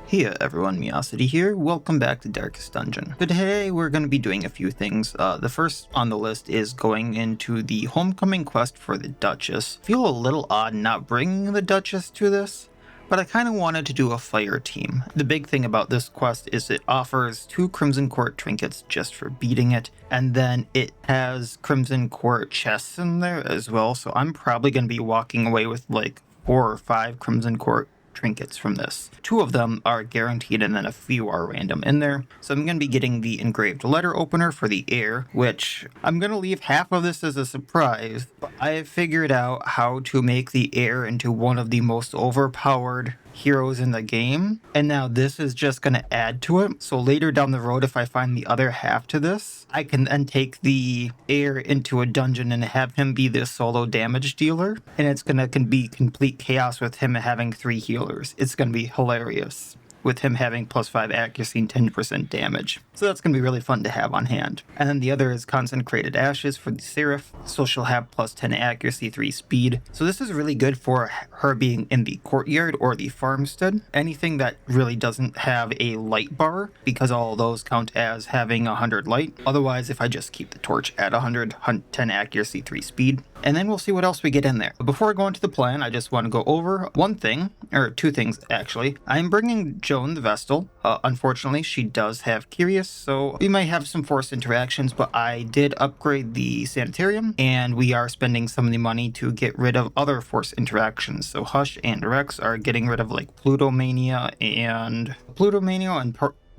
Hey everyone, Miacidae here. Welcome back to Darkest Dungeon. Today we're going to be doing a few things. The first on the list is going into the homecoming quest for the Duchess. Feel a little odd not bringing the Duchess to this, but I kind of wanted to do a fire team. The big thing about this quest is it offers 2 Crimson Court trinkets just for beating it, and then it has Crimson Court chests in there as well, so I'm probably going to be walking away with like 4 or 5 Crimson Court trinkets from this. 2 of them are guaranteed and then a few are random in there. So I'm going to be getting the engraved letter opener for the heir, which I'm going to leave half of this as a surprise, but I have figured out how to make the heir into one of the most overpowered heroes in the game, and now this is just going to add to it. So later down the road, if I find the other half to this, I can then take the heir into a dungeon and have him be the solo damage dealer, and it's going to be complete chaos with him having 3 healers. It's going to be hilarious with him having +5 accuracy and 10% damage. So that's going to be really fun to have on hand. And then the other is Consecrated Ashes for the Seraph. So she'll have +10 accuracy, 3 speed. So this is really good for her being in the Courtyard or the Farmstead. Anything that really doesn't have a light bar, because all of those count as having 100 light. Otherwise, if I just keep the torch at 100, 10 accuracy, 3 speed. And then we'll see what else we get in there. Before I go into the plan, I just want to go over one thing, or 2 things actually. I'm bringing Joan the Vestal. Unfortunately, she does have Curious, so we might have some forced interactions, but I did upgrade the Sanitarium, and we are spending some of the money to get rid of other forced interactions. So Hush and Rex are getting rid of like Plutomania and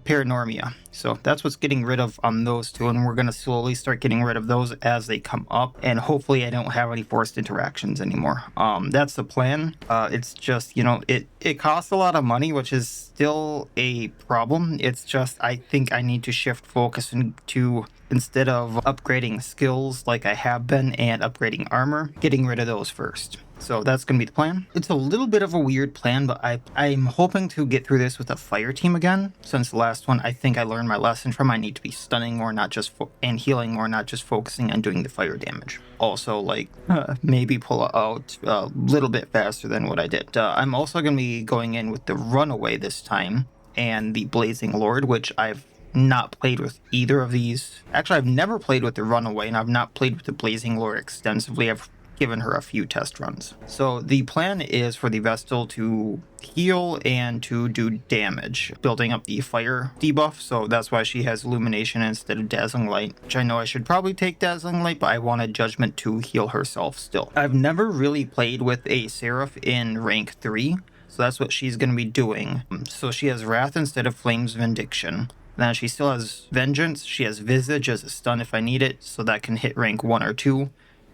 Paranormia. So that's what's getting rid of on those 2, and we're going to slowly start getting rid of those as they come up, and hopefully I don't have any forced interactions anymore. That's the plan. It's just, you know, it costs a lot of money, which is still a problem. It's just I think I need to shift focus into, instead of upgrading skills like I have been and upgrading armor, getting rid of those first. So that's going to be the plan. It's a little bit of a weird plan, but I'm hoping to get through this with a fire team again. Since the last one, I think I learned my lesson from I need to be stunning more, not just and healing more, not just focusing on doing the fire damage. Also, like, maybe pull out a little bit faster than what I did. I'm also going to be going in with the Runaway this time and the Blazing Lord, which I've not played with either of these. Actually, I've never played with the Runaway, and I've not played with the Blazing Lord extensively. I've given her a few test runs. So the plan is for the Vestal to heal and to do damage, building up the fire debuff. So that's why she has Illumination instead of Dazzling Light, which I know I should probably take Dazzling Light, but I wanted Judgment to heal herself still. I've never really played with a Seraph in rank 3, so that's what she's going to be doing. So she has Wrath instead of Flame's Vindication. Then she still has Vengeance. She has Visage as a stun if I need it, so that can hit rank 1 or 2.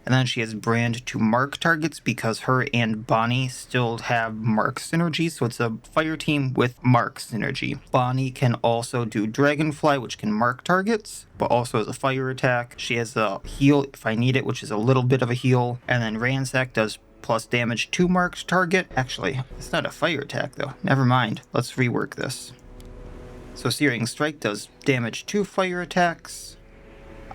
And then she has Brand to mark targets because her and Bonnie still have mark synergy. So it's a fire team with mark synergy. Bonnie can also do Dragonfly, which can mark targets, but also as a fire attack. She has a heal if I need it, which is a little bit of a heal. And then Ransack does plus damage to marked target. Actually, it's not a fire attack though. Never mind. Let's rework this. So Searing Strike does damage to fire attacks.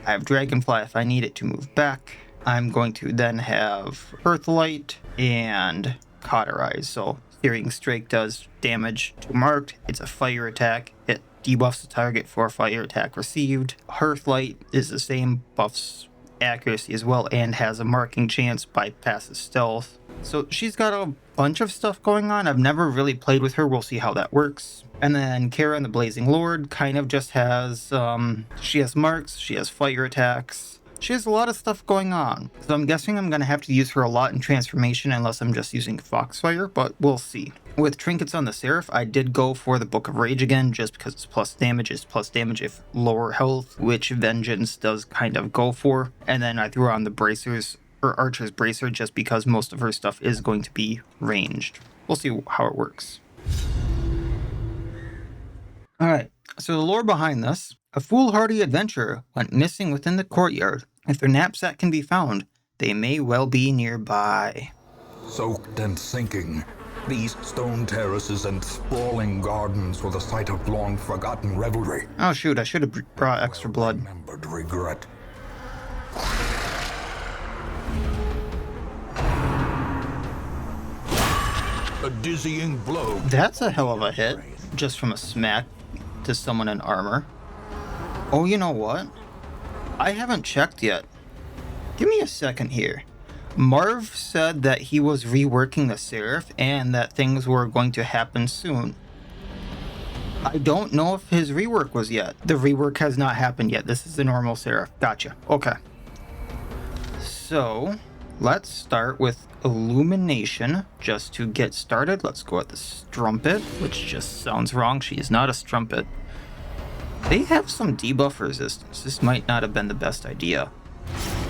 I have Dragonfly if I need it to move back. I'm going to then have Earthlight and Cauterize. So Searing Strike does damage to marked. It's a fire attack. It debuffs the target for fire attack received. Earthlight is the same, buffs accuracy as well, and has a marking chance, bypasses stealth. So she's got a bunch of stuff going on. I've never really played with her. We'll see how that works. And then Kara and the Blazing Lord kind of just has, she has marks, she has fire attacks. She has a lot of stuff going on. So I'm guessing I'm going to have to use her a lot in transformation unless I'm just using Foxfire, but we'll see. With trinkets on the Seraph, I did go for the Book of Rage again, just because it's plus damage if lower health, which Vengeance does kind of go for. And then I threw on the Bracers, or Archer's Bracer, just because most of her stuff is going to be ranged. We'll see how it works. Alright, so the lore behind this. A foolhardy adventurer went missing within the courtyard. If their knapsack can be found, they may well be nearby. Soaked and sinking, these stone terraces and sprawling gardens were the site of long-forgotten revelry. Oh shoot, I should have brought extra blood. Remembered regret. A dizzying blow. That's a hell of a hit. just from a smack to someone in armor. Oh, you know what? I haven't checked yet. Give me a second here. Marv said that he was reworking the Seraph and that things were going to happen soon. I don't know if his rework was yet. The rework has not happened yet. This is the normal Seraph. Gotcha. Okay. So, let's start with Illumination. Just to get started, let's go with the Strumpet, which just sounds wrong. She is not a Strumpet. They have some debuff resistance. This might not have been the best idea.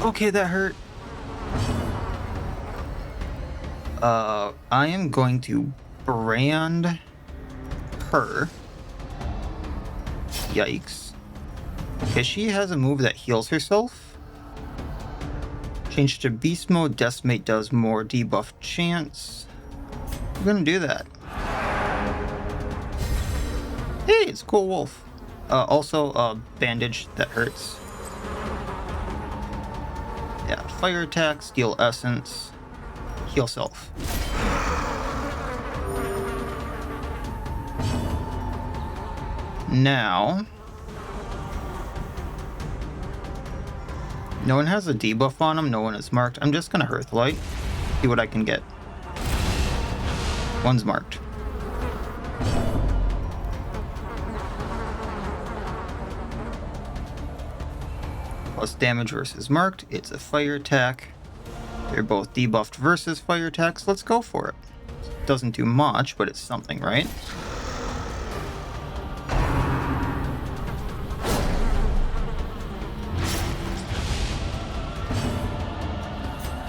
Okay, that hurt. I am going to brand her. Yikes. Okay, she has a move that heals herself. Change to beast mode. Decimate does more debuff chance. I'm gonna do that. Hey, it's a cool wolf. Also, bandage that hurts. Yeah, fire attack, steal essence, heal self. Now, no one has a debuff on him, no one is marked. I'm just gonna Hearthlight, see what I can get. One's marked. Plus damage versus marked, it's a fire attack. They're both debuffed versus fire attacks, let's go for it. Doesn't do much, but it's something, right?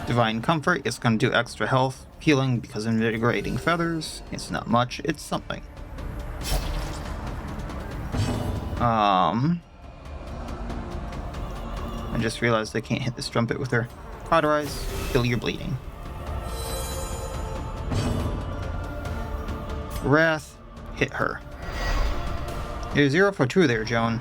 Divine Comfort, it's going to do extra health, healing because of invigorating feathers. It's not much, it's something. I just realized I can't hit this Strumpet with her. Cauterize, kill your bleeding. Wrath, hit her. You're 0 for 2 there, Joan.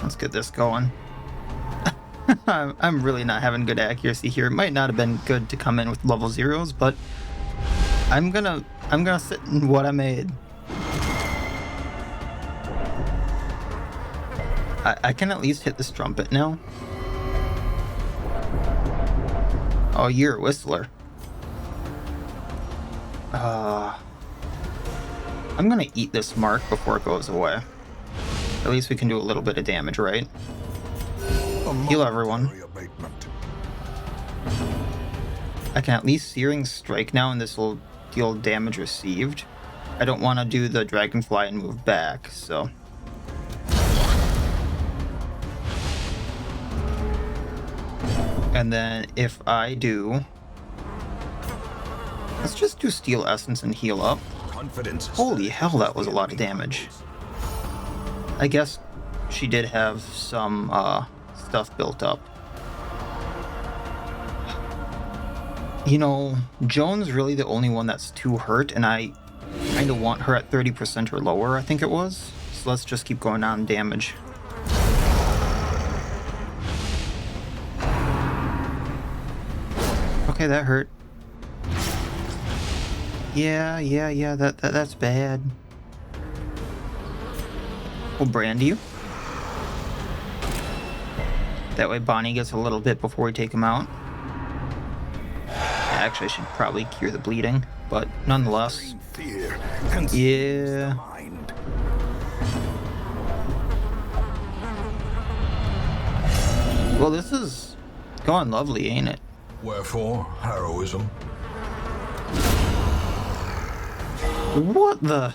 Let's get this going. I'm really not having good accuracy here. It might not have been good to come in with level 0s, but I'm gonna sit in what I made. I can at least hit the Strumpet now. Oh, you're a Whistler. I'm gonna eat this mark before it goes away. At least we can do a little bit of damage, right? Heal everyone. I can at least Searing Strike now, and this will deal damage received. I don't want to do the Dragonfly and move back, so... And then if I do... Let's just do Steel Essence and heal up. Holy hell, that was a lot of damage. I guess she did have some stuff built up. You know, Joan's really the only one that's too hurt, and I kind of want her at 30% or lower, I think it was. So let's just keep going on damage. Okay, that hurt. Yeah, that's bad. We'll brand you. That way Bonnie gets a little bit before we take him out. Actually, I should probably cure the bleeding, but nonetheless. Yeah. Well, this is going lovely, ain't it? Wherefore heroism? What the?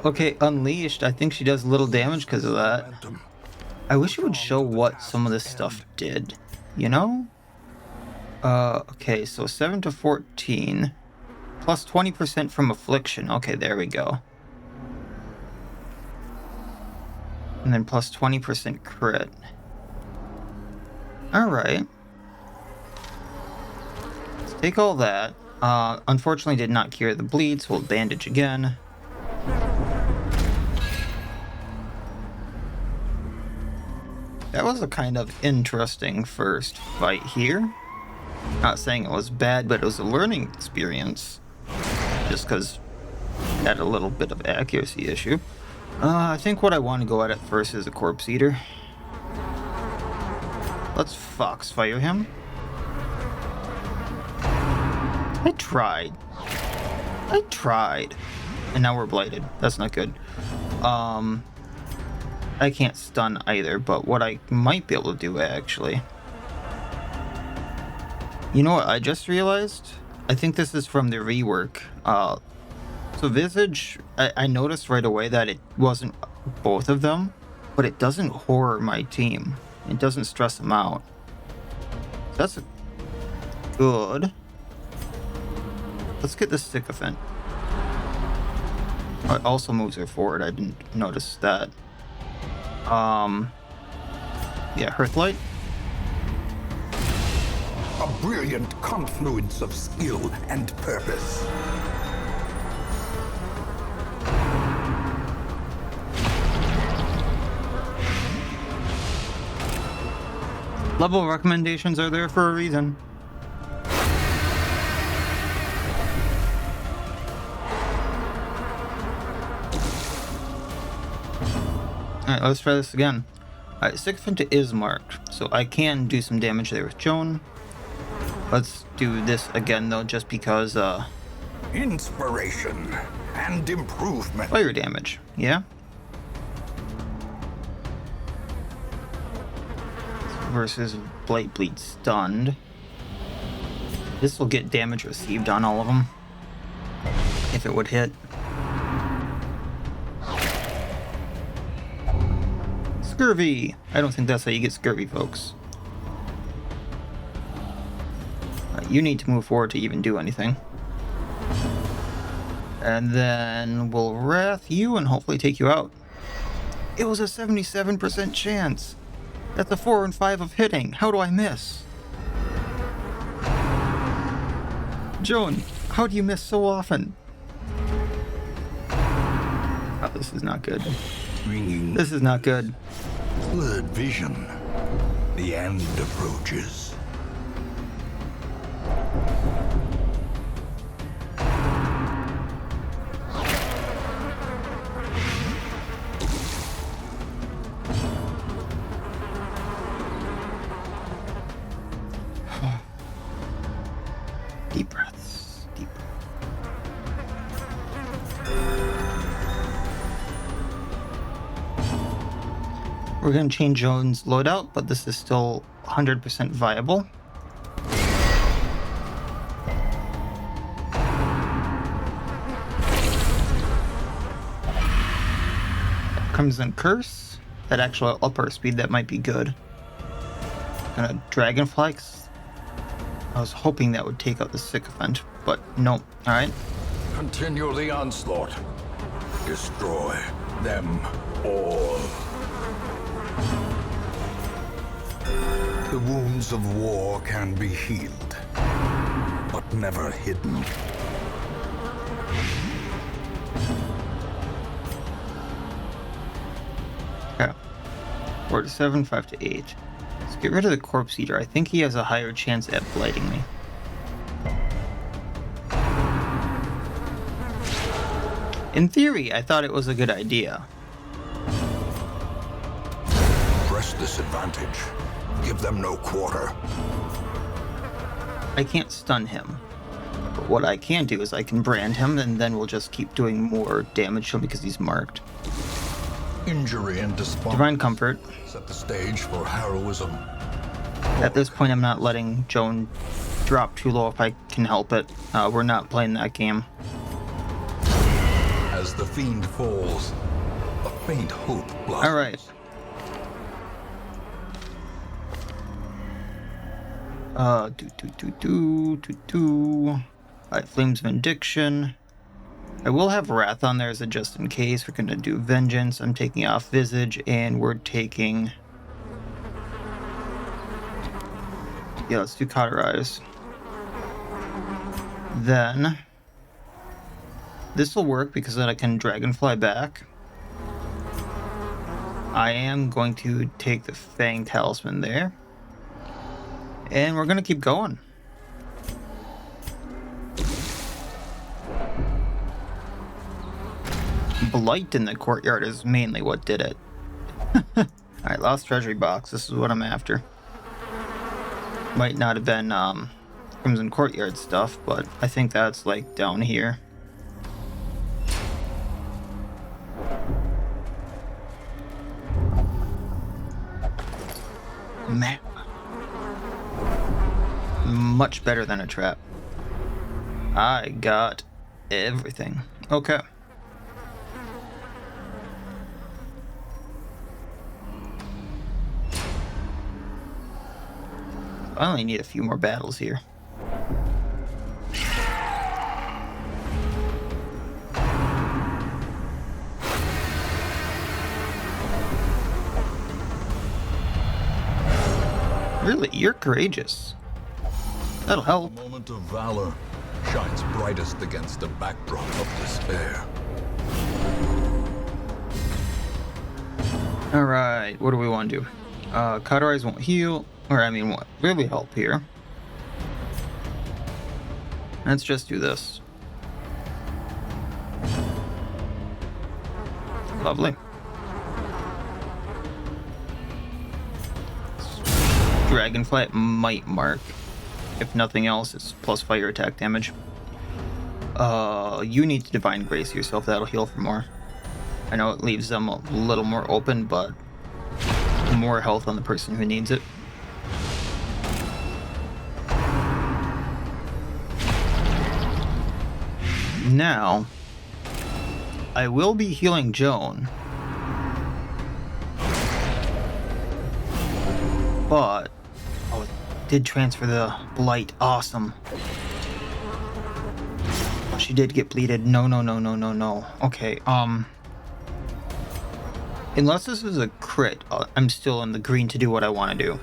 Okay, Unleashed. I think she does little damage because of that. I wish it would show what some of this stuff did, you know? Okay, so 7 to 14. Plus 20% from Affliction. Okay, there we go. And then plus 20% crit. Alright. Let's take all that. Unfortunately did not cure the bleed, so we'll bandage again. That was a kind of interesting first fight here. Not saying it was bad, but it was a learning experience. Just because it had a little bit of accuracy issue. I think what I want to go at first is a Corpse Eater. Let's Foxfire him. I tried. And now we're blighted. That's not good. I can't stun either, but what I might be able to do actually. You know what I just realized? I think this is from the rework. So Visage, I noticed right away that it wasn't both of them, but it doesn't horror my team. It doesn't stress them out. That's good. Let's get the Sycophant. Oh, it also moves her forward. I didn't notice that. Yeah, Hearthlight. A brilliant confluence of skill and purpose. Level recommendations are there for a reason. Alright, let's try this again. Alright, Sycophant is marked, so I can do some damage there with Joan. Let's do this again though, just because, Inspiration and improvement. fire damage, yeah? Versus Blight Bleed stunned. This will get damage received on all of them. If it would hit. Scurvy! I don't think that's how you get scurvy, folks. You need to move forward to even do anything. And then we'll Wrath you and hopefully take you out. It was a 77% chance. That's a 4 and 5 of hitting. How do I miss? Joan, how do you miss so often? Oh, this is not good. This is not good. Blurred vision. The end approaches. Deep breaths. Deep breaths. We're going to change Joan's loadout, but this is still 100% viable. Comes in Curse. That actual upper speed, that might be good. Gonna Dragonfly. I was hoping that would take out the Sycophant, but nope. Alright. Continue the onslaught. Destroy them all. The wounds of war can be healed, but never hidden. Okay. 4 to 7, 5 to 8. Let's get rid of the Corpse Eater. I think he has a higher chance at blighting me. In theory, I thought it was a good idea. Press this advantage. Give them no quarter. I can't stun him. But what I can do is I can brand him, and then we'll just keep doing more damage to him because he's marked. Injury and despondence. Divine Comfort. Set the stage for heroism. At this point, I'm not letting Joan drop too low if I can help it. We're not playing that game. As the fiend falls, a faint hope blossoms. Alright. Alright, Flames of Indiction. I will have Wrath on there as a just in case. We're gonna do Vengeance. I'm taking off Visage, and we're taking... Yeah, let's do Cauterize. then this will work because then I can dragonfly back. I am going to take the Fang Talisman there. And we're going to keep going. Blight in the courtyard is mainly what did it. Alright, lost treasury box. This is what I'm after. Might not have been Crimson Courtyard stuff, but I think that's like down here. Map. Much better than a trap. I got everything. Okay. I only need a few more battles here. Really, you're courageous. That'll help. A moment of valor shines brightest against a backdrop of despair. Alright, what do we want to do? Cauterize won't heal, or I mean, won't really help here. Let's just do this. Lovely. Dragonfly might mark. If nothing else, it's plus fire attack damage. You need to Divine Grace yourself, that'll heal for more. I know it leaves them a little more open, but more health on the person who needs it. Now, I will be healing Joan. But, oh, it did transfer the blight. Awesome. Oh, she did get bleeded. No. Okay, unless this is a crit, I'm still in the green to do what I want to do.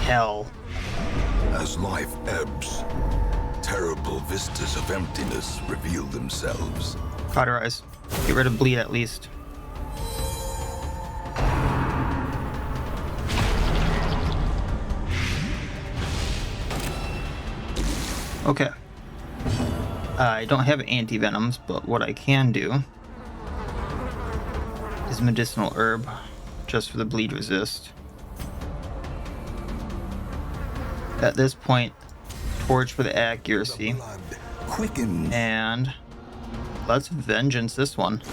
Hell. As life ebbs, terrible vistas of emptiness reveal themselves. Cauterize. Get rid of bleed at least. Okay. I don't have anti-venoms, but what I can do is medicinal herb, just for the bleed resist. At this point, torch for the accuracy. Quicken. And let's vengeance this one.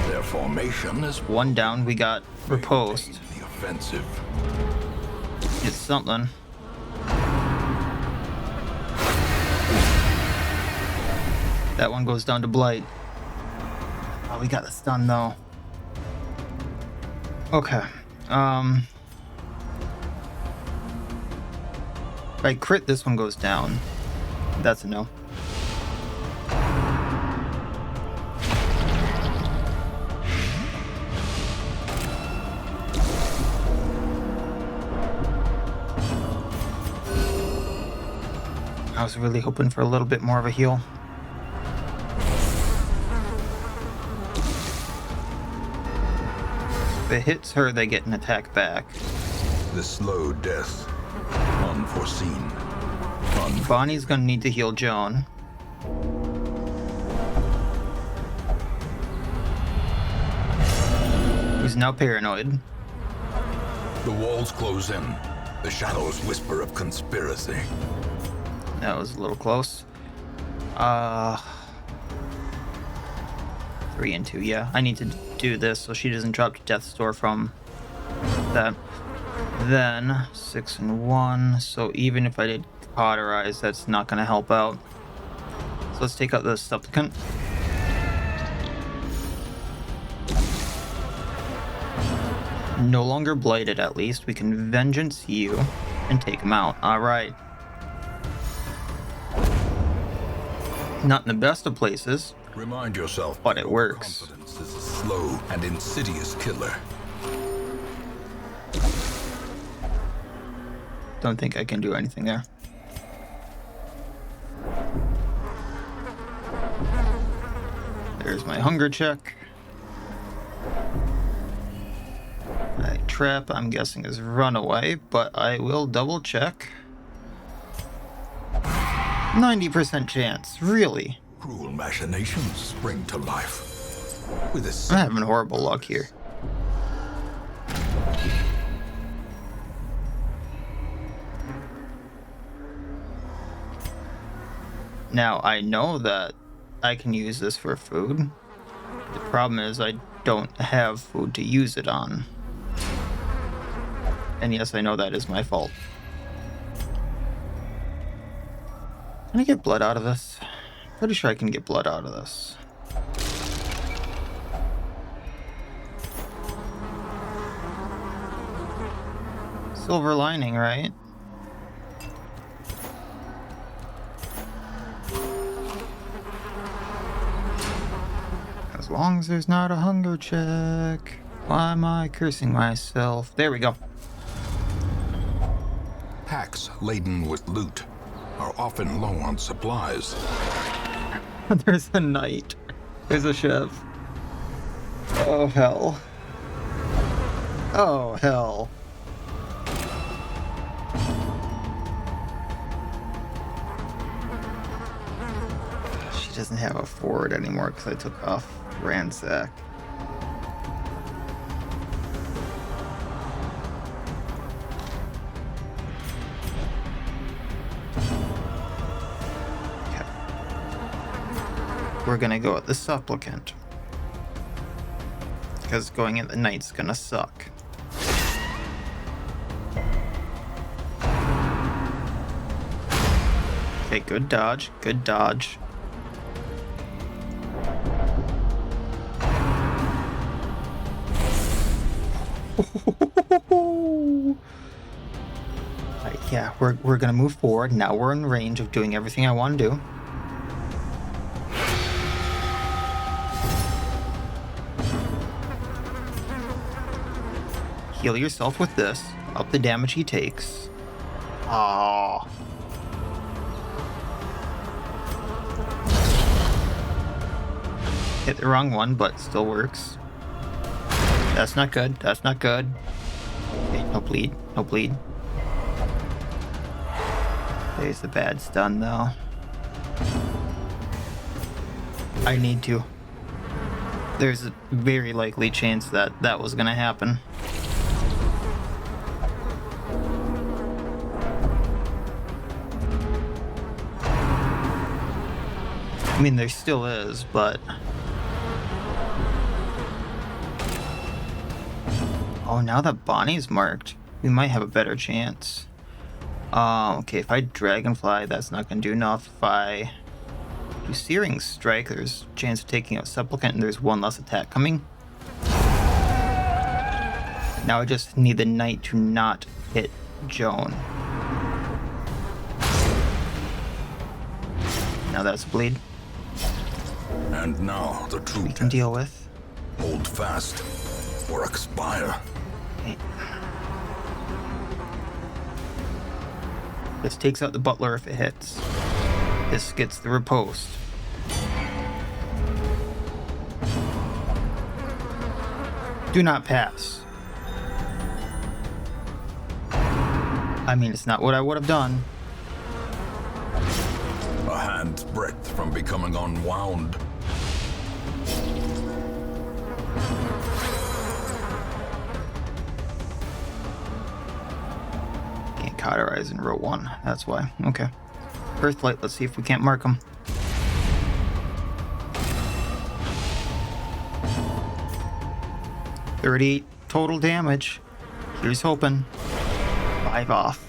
Their formation is One down, we got riposte. the offensive. It's something. That one goes down to blight. Oh, we got the stun though. Okay. If I crit, this one goes down. That's a no. I was really hoping for a little bit more of a heal. If it hits her, they get an attack back. The slow death. Unforeseen. Bonnie's gonna need to heal Joan. He's now paranoid. The walls close in. The shadows whisper of conspiracy. That was a little close. 3 and 2, yeah. I need to do this so she doesn't drop to Death's Door from that. Then 6 and 1. So even if I did cauterize, that's not going to help out. So let's take out the supplicant. No longer blighted, at least. We can vengeance you and take him out. Alright. Not in the best of places. Remind yourself, But it works. confidence is a slow and insidious killer. don't think I can do anything there. There's my hunger check. Trap, I'm guessing, is Runaway, but I will double check. 90% chance, really? Cruel machinations spring to life. With a I'm having horrible luck here. Now, I know that I can use this for food. The problem is I don't have food to use it on. And yes, I know that is my fault. Can I get blood out of this? Pretty sure I can get blood out of this. Silver lining, right? As long as there's not a hunger check. Why am I cursing myself? There we go. packs laden with loot are often low on supplies. There's a knight. There's a chef. Oh, hell. Oh, hell. She doesn't have a forward anymore because I took off ransack. We're gonna go with the supplicant because going at the knight's gonna suck. Okay, good dodge, good dodge. Yeah, we're gonna move forward. Now we're in range of doing everything I want to do. Heal yourself with this. Up the damage he takes. Oh. Hit the wrong one, but still works. That's not good. That's not good. Okay, no bleed. No bleed. There's the bad stun, though. I need to. There's a very likely chance that that was gonna happen. I mean, there still is, but... Oh, now that Bonnie's marked, we might have a better chance. Okay, if I Dragonfly, that's not going to do enough. If I do Searing Strike, there's a chance of taking out Supplicant, and there's one less attack coming. Now I just need the Knight to not hit Joan. Now that's a bleed. And now the true We can deal with. Hold fast or expire. Okay. This takes out the butler if it hits. This gets the riposte. Do not pass. I mean, it's not what I would have done. A hand's breadth from becoming unwound. Can't cauterize in row 1. That's why. Okay. Earthlight, let's see if we can't mark them. $38 total damage. Here's hoping. 5 off.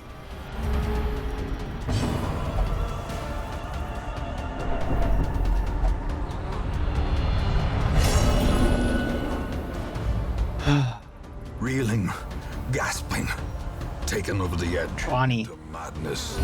Reeling, gasping, taken over the edge Bonnie. to madness.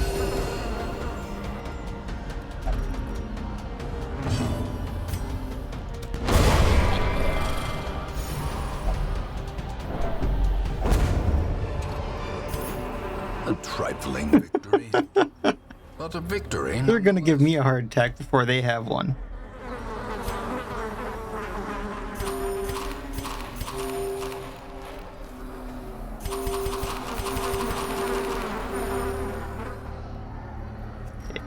The A trifling victory. But a victory. They're gonna give me a heart attack before they have one.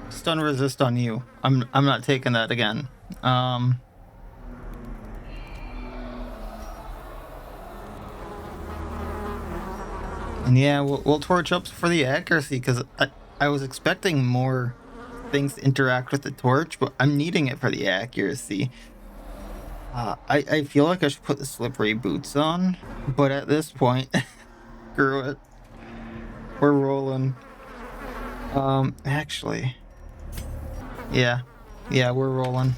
Stun resist on you. I'm not taking that again. And yeah, we'll torch up for the accuracy, because I was expecting more things to interact with the torch, but I'm needing it for the accuracy. I feel like I should put the slippery boots on, but at this point, screw it. We're rolling. Actually, yeah, we're rolling.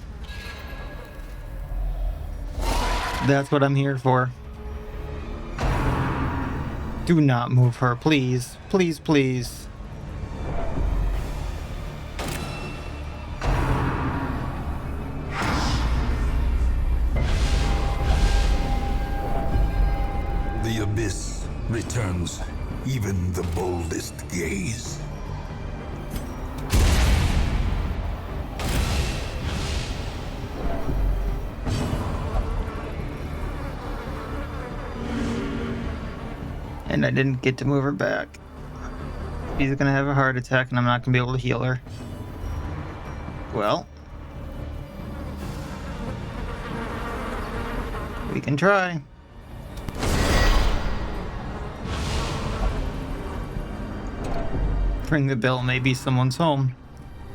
That's what I'm here for. Do not move her, please. Please, please. The abyss returns even the boldest gaze. And I didn't get to move her back. She's gonna have a heart attack and I'm not gonna be able to heal her. Well, we can try. Ring the bell, maybe someone's home.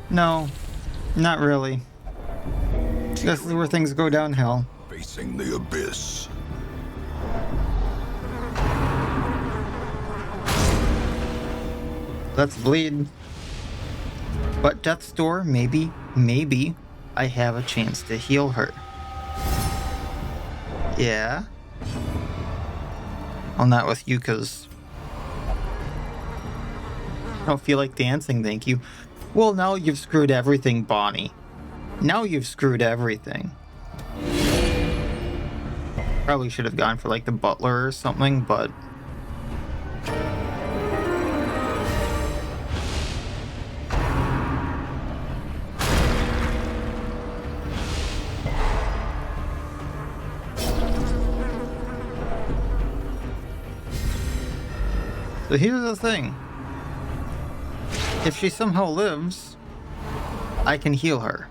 No, not really. This is where things go downhill. Facing the abyss. Let's bleed. But Death's Door, maybe I have a chance to heal her. Yeah? Well, not with you, because I don't feel like dancing, thank you. Well, now you've screwed everything, Bonnie. Now you've screwed everything. Probably should have gone for, like, the butler or something, but so here's the thing. If she somehow lives, I can heal her.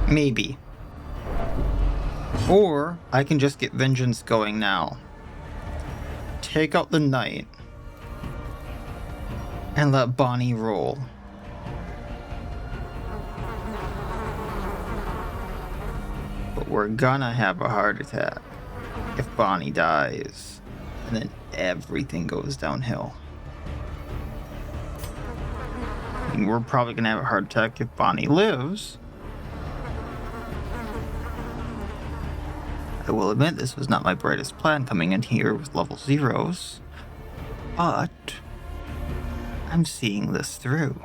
Maybe. Or I can just get vengeance going now. Take out the knight. And let Bonnie roll. But we're gonna have a heart attack if Bonnie dies. And then everything goes downhill. I mean, we're probably gonna have a heart attack if Bonnie lives. I will admit this was not my brightest plan coming in here with level 0s, but I'm seeing this through.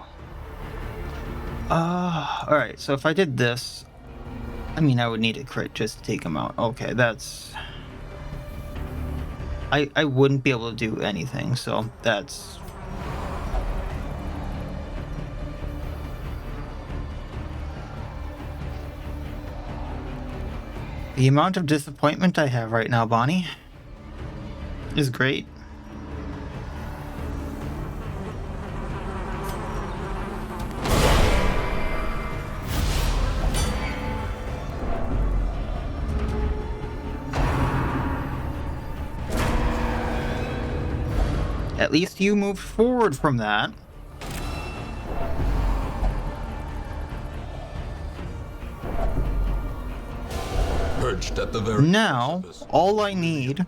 Alright, so if I did this, I mean, I would need a crit just to take him out. Okay, that's... I wouldn't be able to do anything, so that's... The amount of disappointment I have right now, Bonnie, is great. At least you moved forward from that. Perched at the very Now, all I need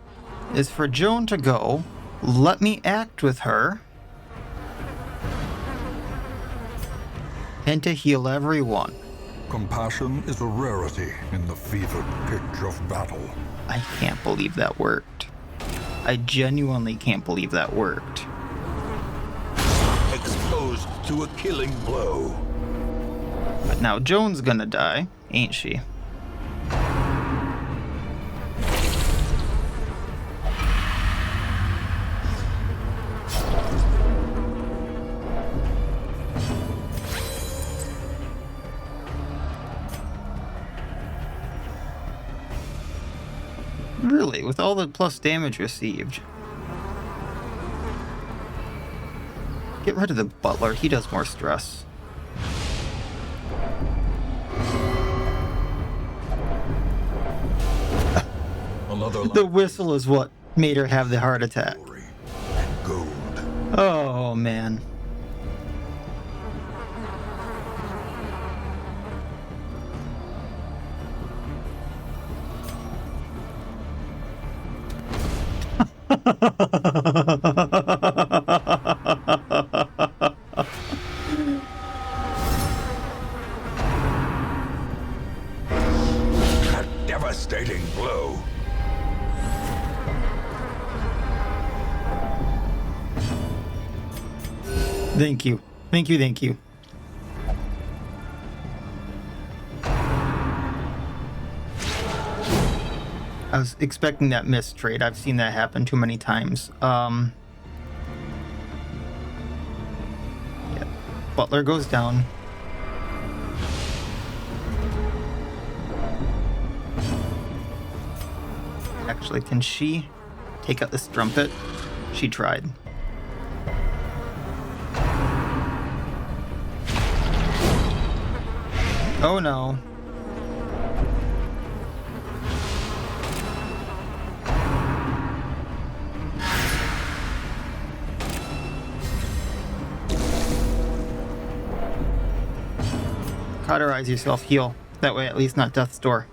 is for Joan to go, let me act with her, and to heal everyone. Compassion is a rarity in the fevered pitch of battle. I can't believe that worked. I genuinely can't believe that worked. Exposed to a killing blow. But now Joan's gonna die, ain't she? Really, with all the plus damage received. Get rid of the butler, he does more stress. The whistle is what made her have the heart attack. Oh, man. A devastating blow. Thank you. Thank you, thank you. I was expecting that missed trade. I've seen that happen too many times. Yeah. Butler goes down. Actually, can she take out this trumpet? She tried. Oh no. Cauterize yourself, heal. That way at least not death's door.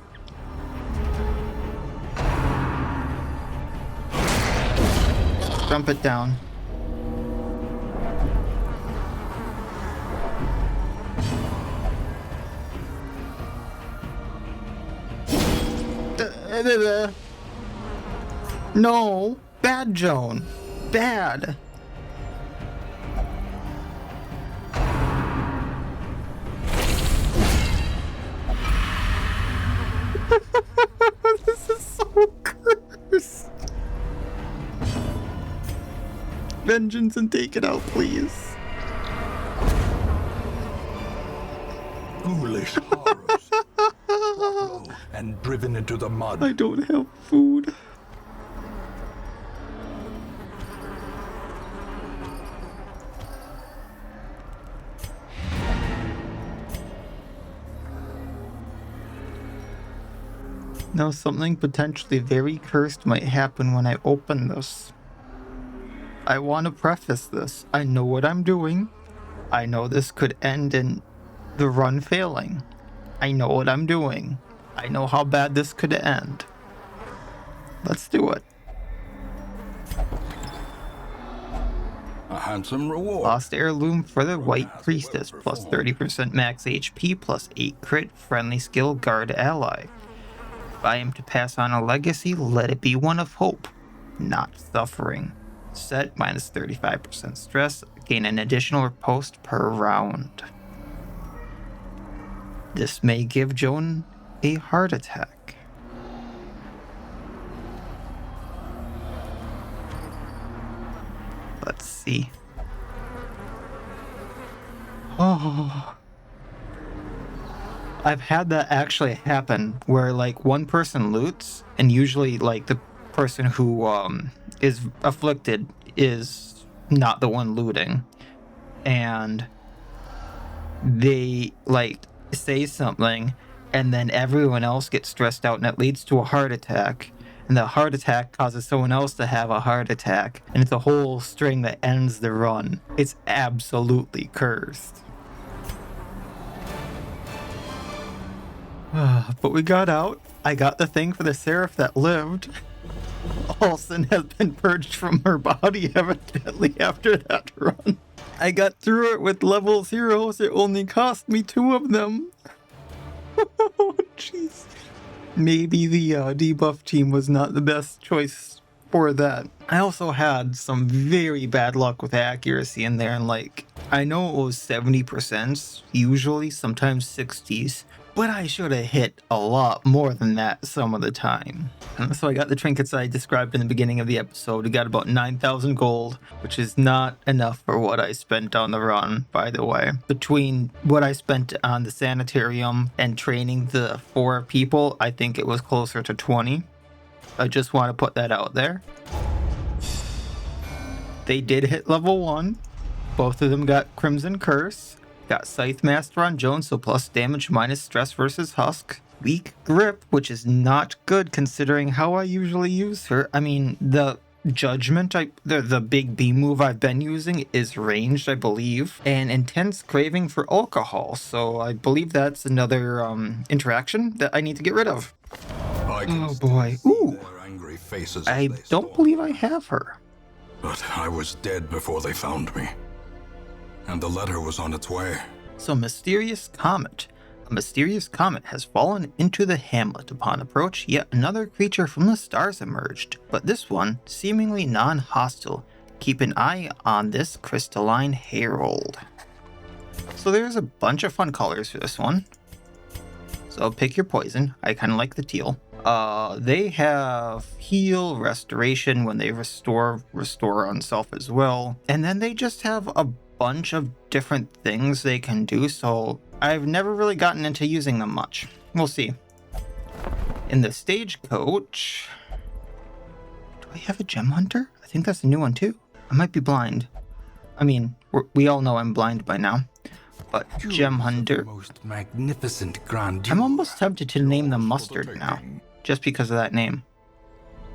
Jump it down. No, bad Joan. Bad. This is so cursed. Vengeance and take it out, please. Foolish horrors. And driven into the mud. I don't have food. Now something potentially very cursed might happen when I open this. I want to preface this. I know what I'm doing. I know this could end in the run failing. I know what I'm doing. I know how bad this could end. Let's do it. A handsome reward. Lost heirloom for the White Priestess, plus 30% max HP, plus 8 crit, friendly skill, guard ally. If I am to pass on a legacy, let it be one of hope, not suffering. Set minus 35% stress, gain an additional riposte per round. This may give Joan a heart attack. Let's see. Oh. I've had that actually happen where like one person loots and usually like the person who is afflicted is not the one looting, and they like say something and then everyone else gets stressed out and it leads to a heart attack, and the heart attack causes someone else to have a heart attack, and it's a whole string that ends the run. It's absolutely cursed. But we got out. I got the thing for the Seraph that lived. All sin has been purged from her body evidently after that run. I got through it with level 0s. It only cost me 2 of them. Oh, jeez. Maybe the debuff team was not the best choice for that. I also had some very bad luck with accuracy in there, and like, I know it was 70% usually, sometimes 60s, but I should have hit a lot more than that some of the time. And so I got the trinkets I described in the beginning of the episode. We got about 9,000 gold, which is not enough for what I spent on the run, by the way. Between what I spent on the sanitarium and training the 4 people, I think it was closer to 20. I just want to put that out there. They did hit level 1. Both of them got Crimson Curse. Got Scythe Master on Jones, so plus damage minus stress versus Husk. Weak Grip, which is not good considering how I usually use her. I mean, the Judgment, the big B move I've been using is ranged, I believe. And Intense Craving for Alcohol, so I believe that's another interaction that I need to get rid of. Oh boy. Ooh! I don't believe I have her. But I was dead before they found me. And the letter was on its way. So Mysterious Comet. A mysterious comet has fallen into the hamlet. Upon approach, yet another creature from the stars emerged, but this one seemingly non-hostile. Keep an eye on this crystalline herald. So there's a bunch of fun colors for this one. So pick your poison. I kind of like the teal. They have heal, restoration when they restore on self as well. And then they just have a bunch of different things they can do, so I've never really gotten into using them much. We'll see. In the stagecoach, do I have a gem hunter? I think that's a new one too. I might be blind. I mean, we all know I'm blind by now. But gem hunter, Most magnificent grandeur. I'm almost tempted to name them Mustard now, just because of that name.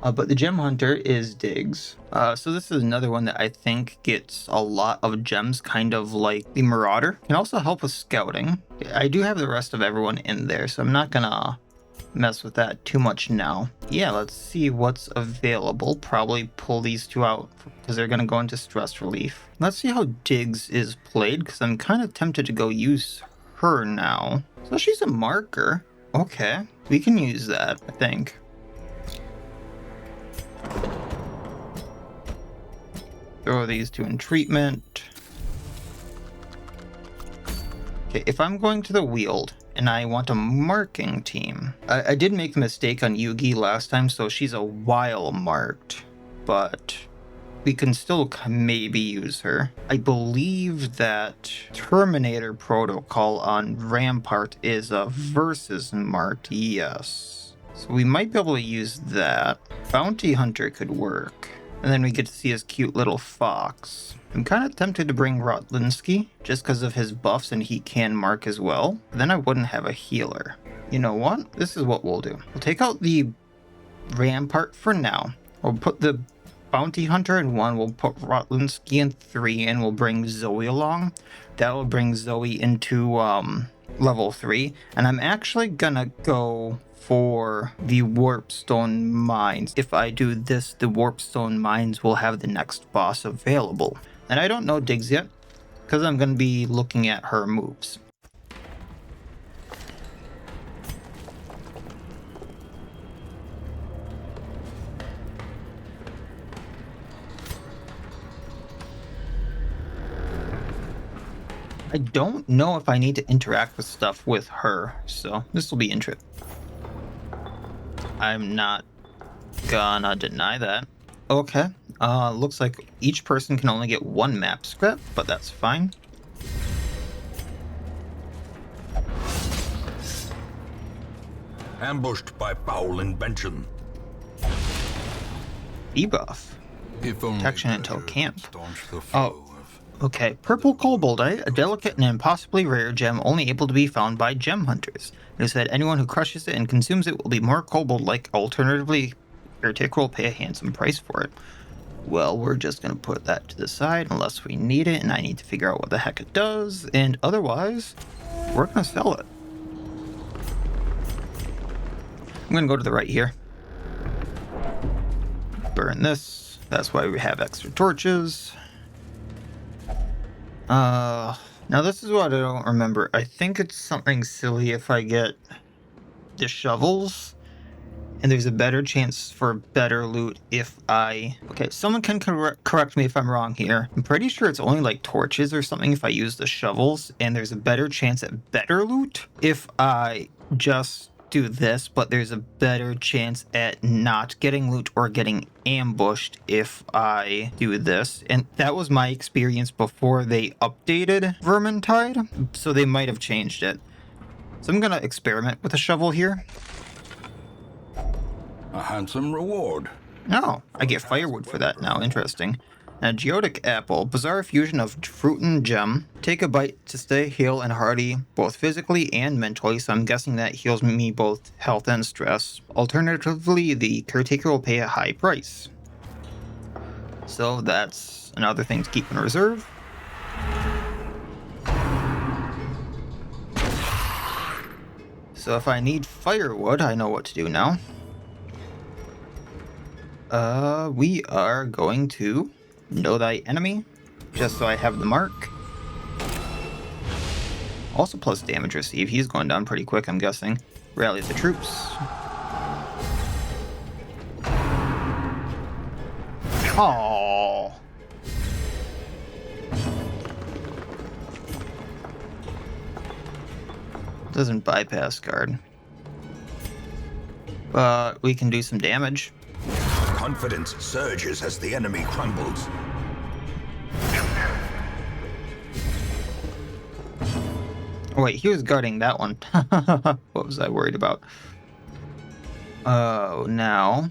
But the gem hunter is Diggs. So this is another one that I think gets a lot of gems, kind of like the Marauder. Can also help with scouting. I do have the rest of everyone in there, so I'm not gonna mess with that too much now. Yeah, let's see what's available. Probably pull these two out because they're gonna go into stress relief. Let's see how Diggs is played, because I'm kind of tempted to go use her now. So she's a marker. Okay, we can use that, I think. Throw these two in treatment. Okay, if I'm going to the Wield and I want a marking team, I did make a mistake on Yugi last time, so she's a while marked, but we can still maybe use her. I believe that Terminator Protocol on Rampart is a versus marked, yes. So we might be able to use that. Bounty Hunter could work. And then we get to see his cute little fox. I'm kind of tempted to bring Rotlinski, just because of his buffs and he can mark as well. But then I wouldn't have a healer. You know what? This is what we'll do. We'll take out the Rampart for now. We'll put the Bounty Hunter in 1. We'll put Rotlinski in 3, and we'll bring Zoe along. That will bring Zoe into level 3. And I'm actually gonna go for the Warpstone Mines. If I do this, the Warpstone Mines will have the next boss available. And I don't know Diggs yet, because I'm going to be looking at her moves. I don't know if I need to interact with stuff with her, so this will be interesting. I'm not gonna deny that. Okay, looks like each person can only get 1 map script, but that's fine. Ambushed by foul invention. Debuff. Protection until camp. Oh. Okay, Purple Koboldite, a delicate and impossibly rare gem only able to be found by gem hunters. It is said anyone who crushes it and consumes it will be more kobold-like. Alternatively, Caretaker will pay a handsome price for it. Well, we're just going to put that to the side unless we need it, and I need to figure out what the heck it does, and otherwise, we're going to sell it. I'm going to go to the right here. Burn this. That's why we have extra torches. Now this is what I don't remember. I think it's something silly if I get the shovels, and there's a better chance for better loot if I... Okay, someone can correct me if I'm wrong here. I'm pretty sure it's only like torches or something if I use the shovels, and there's a better chance at better loot if I just do this, but there's a better chance at not getting loot or getting ambushed if I do this. And that was my experience before they updated Vermintide, so they might have changed it. So I'm gonna experiment with a shovel here. A handsome reward. Oh, I get firewood for that now. Interesting. A geotic apple, bizarre fusion of fruit and gem. Take a bite to stay heal and hearty, both physically and mentally, so I'm guessing that heals me both health and stress. Alternatively, the caretaker will pay a high price. So that's another thing to keep in reserve. So if I need firewood, I know what to do now. We are going to know thy enemy, just so I have the mark. Also plus damage received. He's going down pretty quick, I'm guessing. Rally the troops. Oh. Doesn't bypass guard. But we can do some damage. Confidence surges as the enemy crumbles. Oh, wait, he was guarding that one. What was I worried about? Oh, now.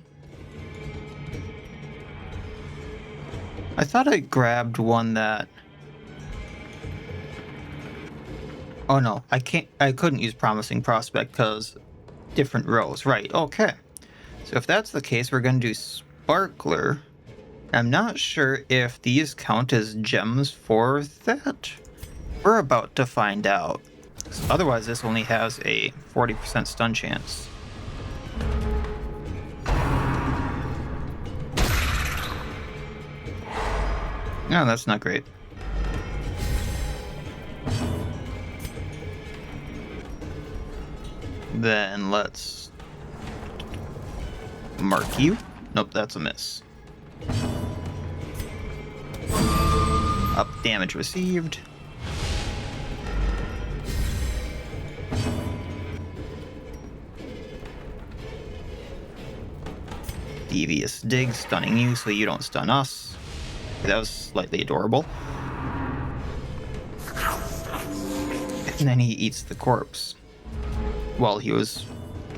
I thought I grabbed one that... Oh no, I couldn't use Promising Prospect because different rows. Right, okay. So if that's the case, we're going to do Sparkler. I'm not sure if these count as gems for that. We're about to find out. So otherwise, this only has a 40% stun chance. No, that's not great. Then let's mark you. Nope, that's a miss. Up damage received. Devious dig, stunning you so you don't stun us. That was slightly adorable. And then he eats the corpse. Well, he was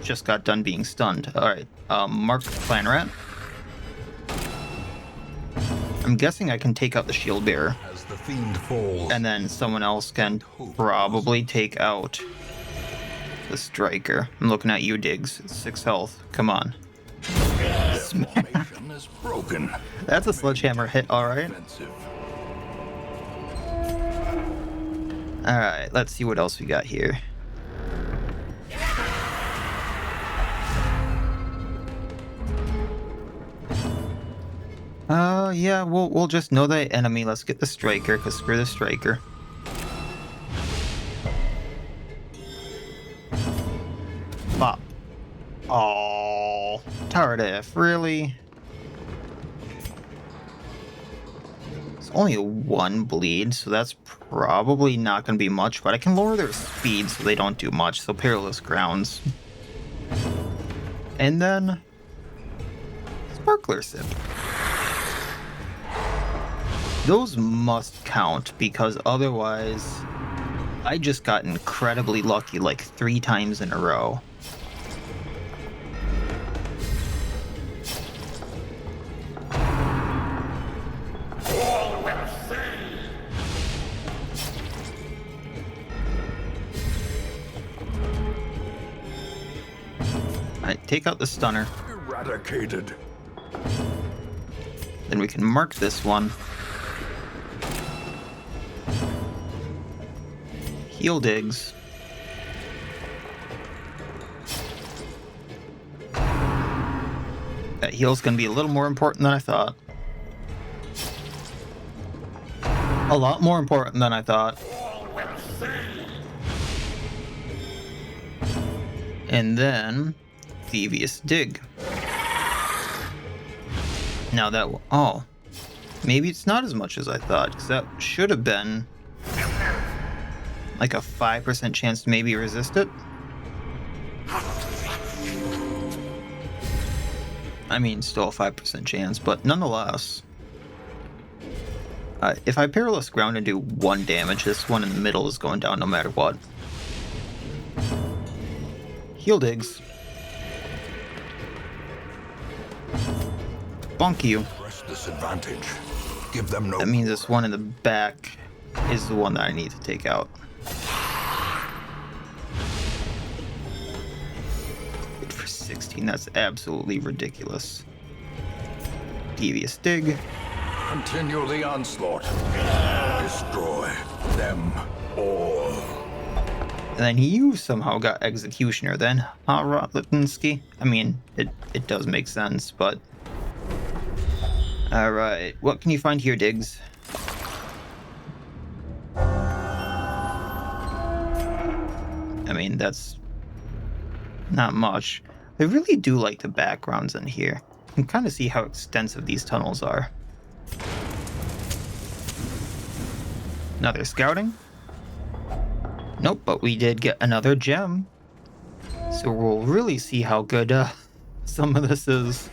just got done being stunned. Alright, mark the clan rat. I'm guessing I can take out the shield bearer. As the fiend falls, And then someone else can probably take out the striker. I'm looking at you, Diggs. It's 6 health. Come on. formation is broken. That's a sledgehammer hit, alright. Offensive. Alright, let's see what else we got here. Yeah, we'll just know the enemy. Let's get the striker, because screw the striker. Bop. Oh, Tardif, really? It's only 1 bleed, so that's probably not going to be much, but I can lower their speed so they don't do much, so Perilous Grounds. And then... Sparkler Sip. Those must count, because otherwise I just got incredibly lucky like 3 times in a row. Alright, take out the stunner. Eradicated. Then we can mark this one. Heal digs. That heal's gonna be a little more important than I thought. A lot more important than I thought. And then, Devious Dig. Now that, oh, maybe it's not as much as I thought, because that should have been like a 5% chance to maybe resist it. I mean, still a 5% chance, but nonetheless. If I Perilous Ground and do 1 damage, this one in the middle is going down no matter what. Heal digs. bonk you. Press this advantage. Give them no. That means this one in the back is the one that I need to take out. Hit for 16, that's absolutely ridiculous. Devious dig. Continue the onslaught. Destroy them all. And then you somehow got Executioner then, huh, Rotlinsky? I mean, it does make sense, but... Alright, what can you find here, Diggs? I mean, that's... not much. I really do like the backgrounds in here. You can kind of see how extensive these tunnels are. Another scouting? Nope, but we did get another gem. So we'll really see how good some of this is.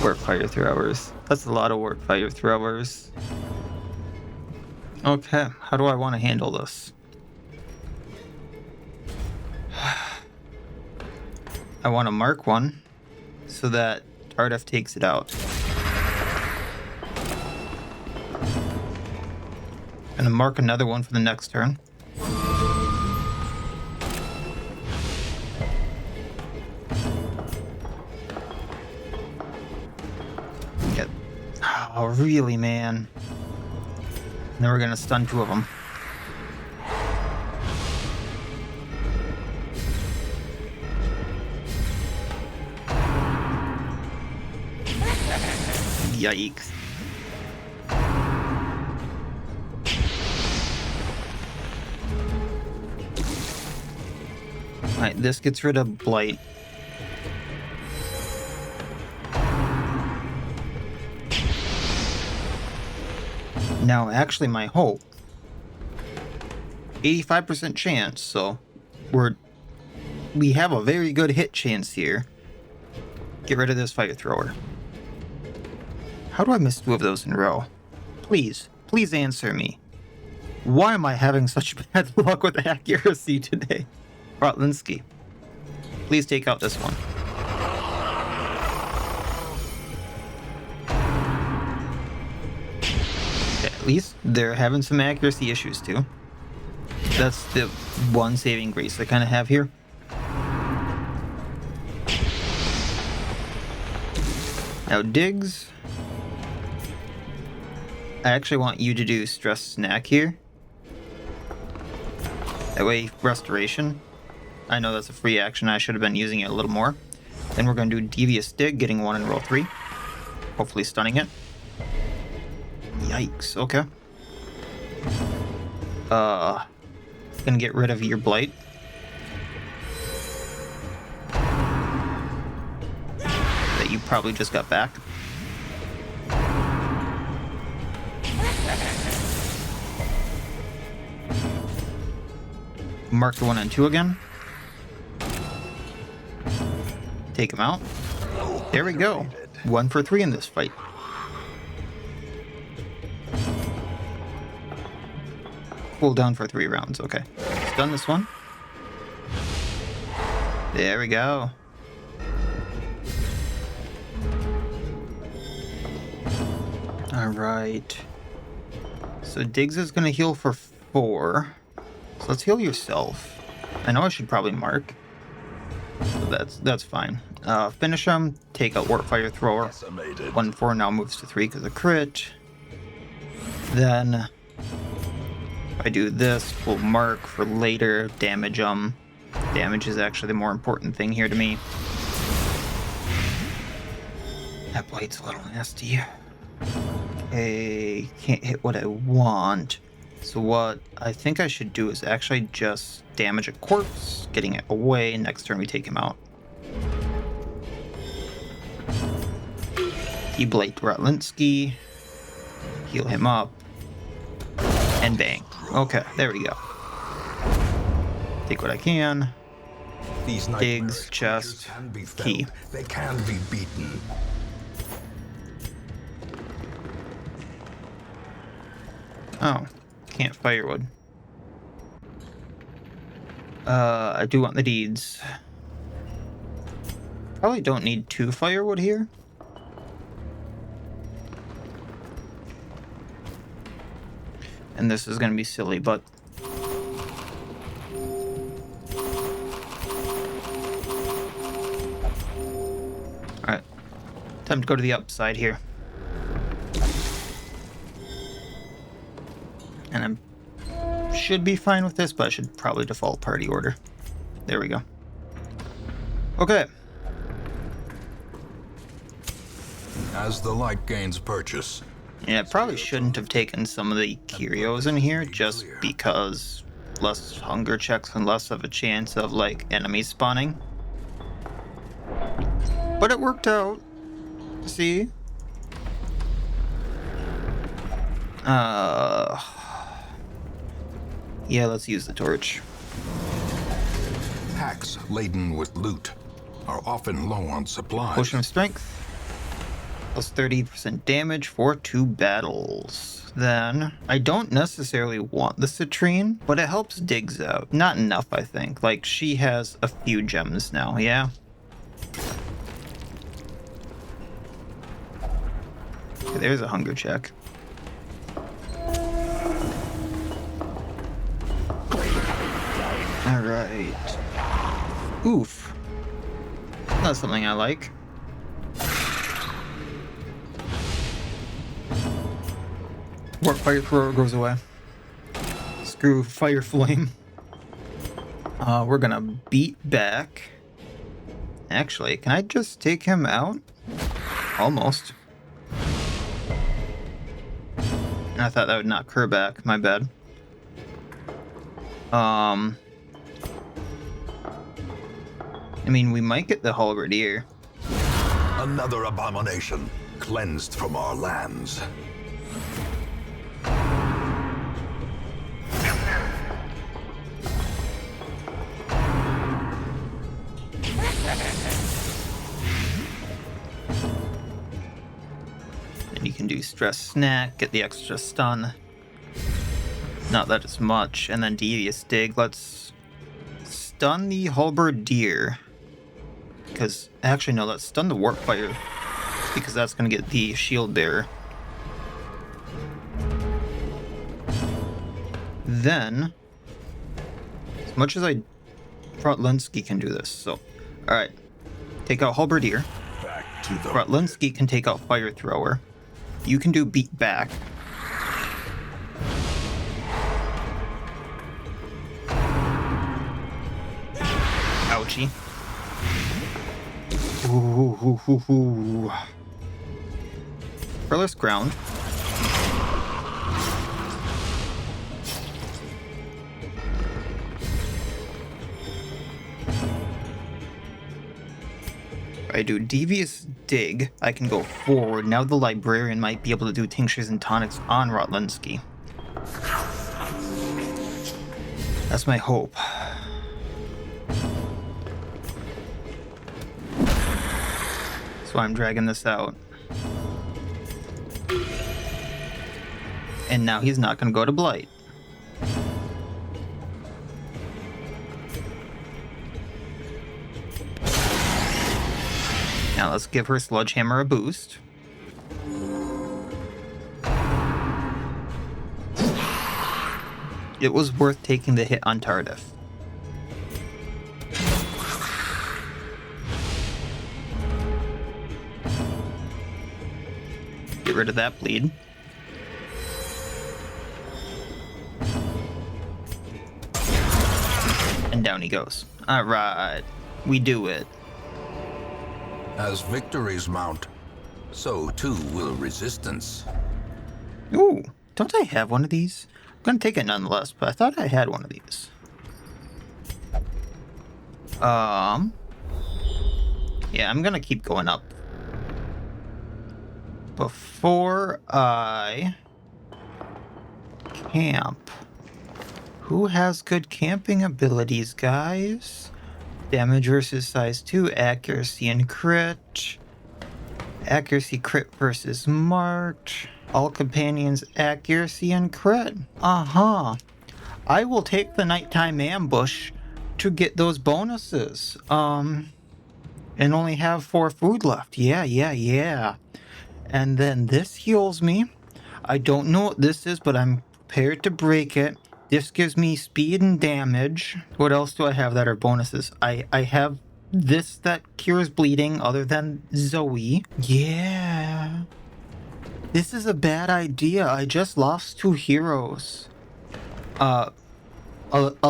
Warp fire throwers. That's a lot of warp fire throwers. Okay, how do I want to handle this? I want to mark one so that Tardef takes it out. Gonna mark another one for the next turn. Get... Oh, really, man? And then we're gonna stun two of them. Yikes. Alright, this gets rid of Blight. Now, actually, my hope... 85% chance, so... We have a very good hit chance here. Get rid of this fire thrower. How do I miss two of those in a row? Please, please answer me. Why am I having such bad luck with accuracy today? Rotlinsky, please take out this one. Okay, at least they're having some accuracy issues too. That's the one saving grace I kind of have here. Now Diggs. I actually want you to do Stress Snack here. That way, Restoration. I know that's a free action. I should have been using it a little more. Then we're going to do Devious Dig, getting one in roll 3. Hopefully stunning it. Yikes, okay. Gonna get rid of your Blight. That you probably just got back. Mark the 1 and 2 again. Take him out. There we go. 1 for 3 in this fight. Cool down for 3 rounds. Okay. Stun this one. There we go. Alright. So Diggs is going to heal for 4. So let's heal yourself. I know I should probably mark. So that's fine. Finish him. Take out Warp Fire Thrower. 1-4 now moves to 3 because of crit. Then if I do this, we'll mark for later. Damage Damage is actually the more important thing here to me. That Blight's a little nasty. Okay, can't hit what I want. So what I think I should do is actually just damage a corpse, getting it away. Next turn we take him out. Blight Rotlinsky. Heal him up. And bang. Okay, there we go. Take what I can. These Diggs, chest, key. They can be beaten. Oh, can't firewood. I do want the deeds. Probably don't need 2 firewood here. And this is gonna be silly, but alright. Time to go to the upside here. And I should be fine with this, but I should probably default party order. There we go. Okay. As the light gains purchase. Yeah, I probably shouldn't have taken some of the curios in here just because less hunger checks and less of a chance of like enemies spawning. But it worked out. See? Yeah, let's use the torch. Packs laden with loot are often low on supplies. Potion of strength. Plus 30% damage for 2 battles. Then, I don't necessarily want the citrine, but it helps Diggs out. Not enough, I think. Like, she has a few gems now, yeah? Okay, there's a hunger check. Alright. Oof. That's something I like. Warp fire thrower goes away. Screw fire flame. We're gonna beat back. Actually, can I just take him out? Almost. I thought that would knock her back. My bad. I mean, we might get the halberdier. Another abomination cleansed from our lands. And you can do stress snack, get the extra stun. Not that it's much. And then devious dig. Let's stun the halberdier. Because, actually, no, let's stun the warp fire. Because that's going to get the shield bearer. Then, as much as Rutlinsky can do this. So, alright. Take out halberdier. Back to the Rutlinsky can take out fire thrower. You can do beat back. Ouchie. Ooh. Furless ground. If I do devious dig, I can go forward. Now the librarian might be able to do tinctures and tonics on Rotlinsky. That's my hope. That's why I'm dragging this out. And now he's not going to go to Blight. Now let's give her Sledgehammer a boost. It was worth taking the hit on Tardif. Get rid of that bleed. And down he goes. Alright, we do it. As victories mount, so too will resistance. Ooh, don't I have one of these? I'm gonna take it nonetheless, but I thought I had one of these. Yeah, I'm gonna keep going up. Before I camp, who has good camping abilities, guys? Damage versus size 2, accuracy and crit. Accuracy crit versus marked. All companions accuracy and crit. Uh-huh. I will take the nighttime ambush to get those bonuses. And only have 4 food left. Yeah. And then this heals me. I don't know what this is, but I'm prepare to break it. This gives me speed and damage. What else do I have that are bonuses? I have this that cures bleeding other than Zoe. Yeah. This is a bad idea. I just lost 2 heroes. I'll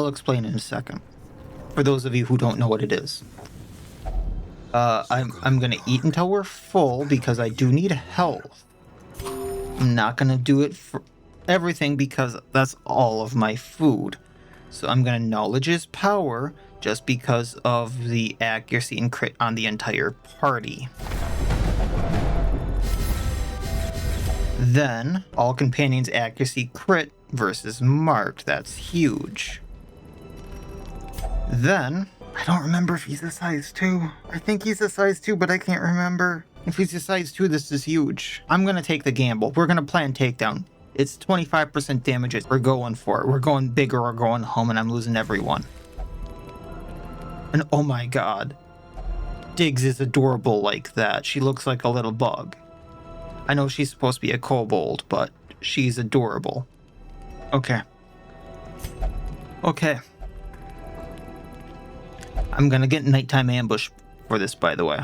explain in a second. For those of you who don't know what it is. I'm gonna eat until we're full because I do need health. I'm not gonna do it for everything because that's all of my food. So I'm gonna knowledge is power just because of the accuracy and crit on the entire party. Then all companions accuracy crit versus marked. That's huge. Then I don't remember if he's a size 2. I think he's a size 2, but I can't remember. If he's a size 2, this is huge. I'm gonna take the gamble. We're gonna plan takedown. It's 25% damages. We're going for it. We're going big or we're going home, and I'm losing everyone. And oh my god. Diggs is adorable like that. She looks like a little bug. I know she's supposed to be a kobold, but she's adorable. Okay. Okay. I'm gonna get nighttime ambush for this, by the way.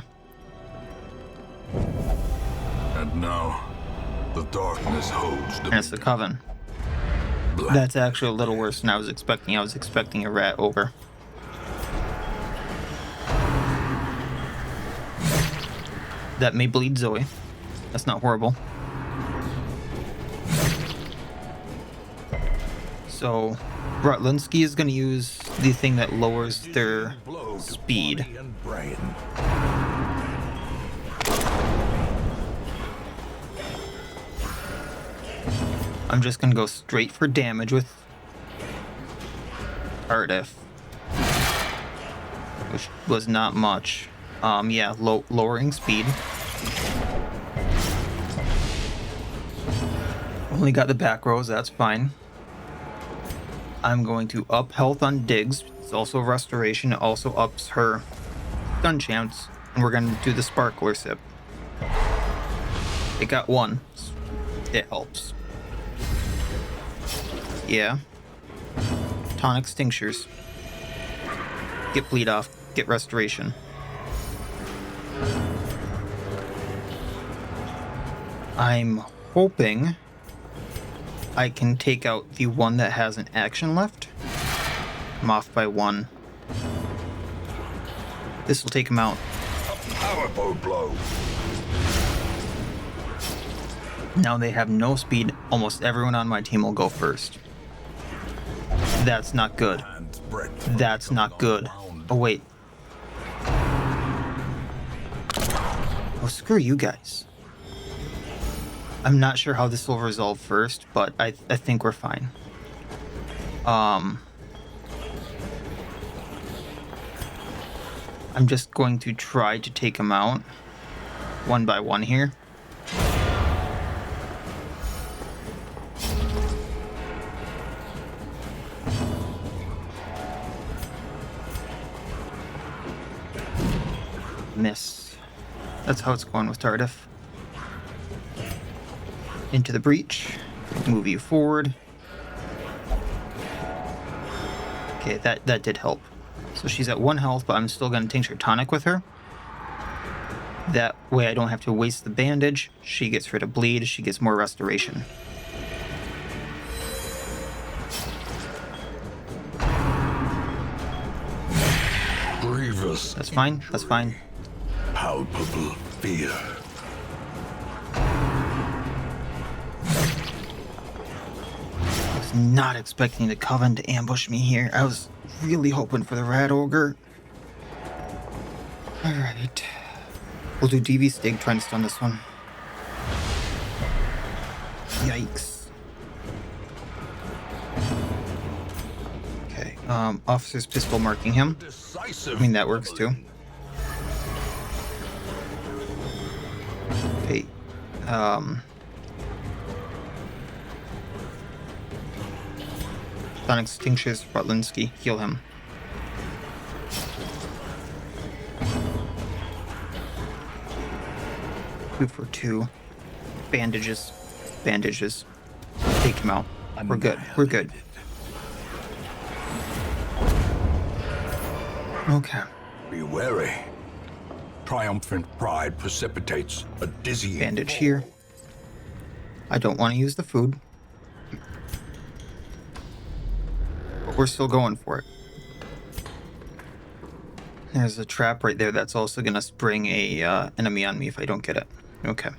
And now, the darkness holds And it's the Coven. That's actually a little worse than I was expecting. I was expecting a rat ogre. That may bleed Zoe. That's not horrible. So, Rutlinski is going to use the thing that lowers their speed. I'm just going to go straight for damage with Cardiff, which was not much. Yeah, lowering speed. Only got the back rows, that's fine. I'm going to up health on Diggs. It's also restoration. It also ups her stun chance. And we're going to do the sparkler sip. It got 1. It helps. Yeah. Tonic tinctures. Get bleed off. Get restoration. I'm hoping I can take out the one that has an action left. I'm off by 1. This will take him out. A powerful blow. Now they have no speed. Almost everyone on my team will go first. That's not good. That's not good. Oh, wait. Oh, screw you guys. I'm not sure how this will resolve first, but I think we're fine. I'm just going to try to take him out one by one here. Miss. That's how it's going with Tardif. Into the breach. Move you forward. Okay, that did help. So she's at 1 health, but I'm still going to tincture tonic with her. That way I don't have to waste the bandage. She gets rid of bleed. She gets more restoration. Grievous. That's fine. That's fine. Palpable fear. I was not expecting the Coven to ambush me here. I was really hoping for the Rat Ogre. Alright. We'll do DV Stig, trying to stun this one. Yikes. Okay, Officer's Pistol marking him. I mean, that works too. Okay, Sonic Extinctions, Rutlinski, heal him. Two for 2. Bandages. Bandages. Take him out. We're good. We're good. Okay. Be wary. Triumphant pride precipitates a dizzying Bandage fall. here. I don't want to use the food. But we're still going for it. There's a trap right there that's also going to spring a enemy on me if I don't get it. Okay.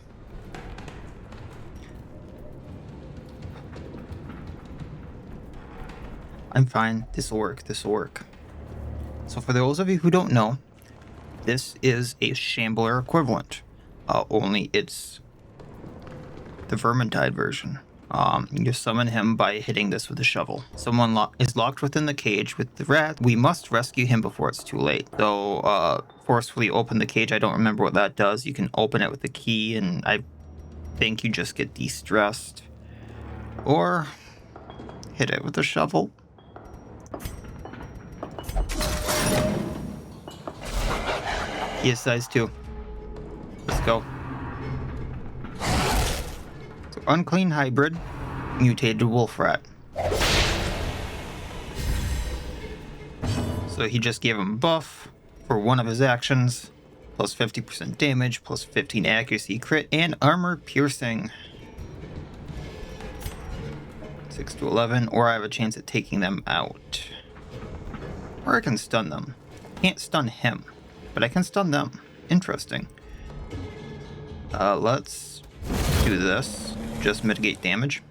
I'm fine. This'll work. This'll work. So for those of you who don't know, this is a Shambler equivalent. Only it's the Vermintide version. You summon him by hitting this with a shovel. Someone is locked within the cage with the rat. We must rescue him before it's too late. So, forcefully open the cage. I don't remember what that does. You can open it with the key, and I think you just get de-stressed. Or hit it with a shovel. He is size 2. Let's go. So, unclean hybrid, mutated wolf rat. So he just gave him a buff for one of his actions, plus 50% damage, plus 15 accuracy crit, and armor piercing. 6 to 11, or I have a chance at taking them out. Or I can stun them. Can't stun him, but I can stun them. Interesting. Let's do this. Just mitigate damage.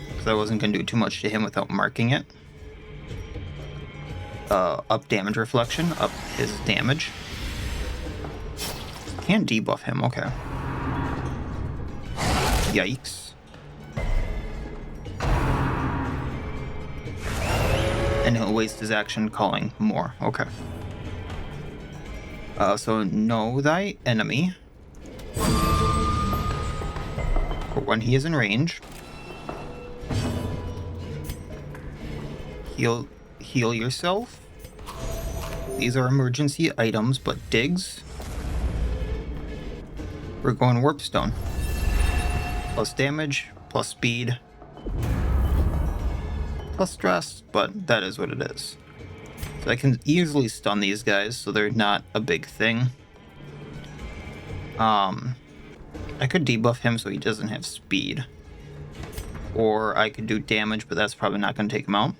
Because I wasn't going to do too much to him without marking it. Up damage reflection. Up his damage. Can debuff him. Okay. Yikes. And he'll waste his action calling more. Okay. So know thy enemy. For when he is in range. Heal yourself. These are emergency items, but digs. We're going Warpstone. Plus damage, plus speed. Plus stress, but that is what it is. So I can easily stun these guys, so they're not a big thing. I could debuff him so he doesn't have speed. Or I could do damage, but that's probably not going to take him out.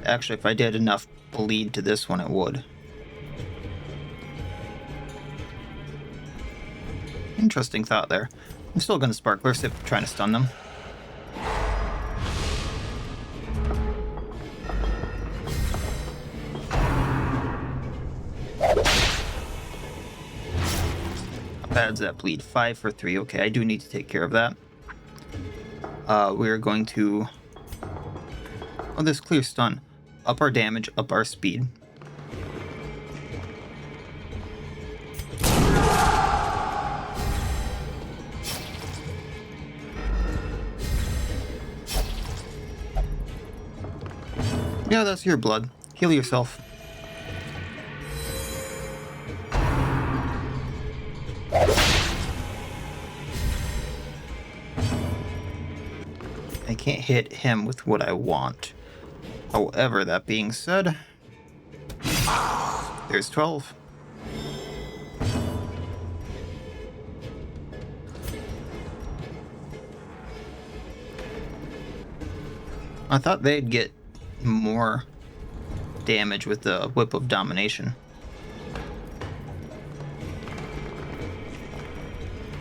Actually, if I did enough bleed to this one, it would. Interesting thought there. I'm still going to Sparkler Sip trying to stun them. Adds that bleed. 5 for 3. Okay, I do need to take care of that. We are going to... Oh, this clear stun. Up our damage, up our speed. Yeah, that's your blood. Heal yourself. I can't hit him with what I want. However, that being said, there's 12. I thought they'd get more damage with the Whip of Domination.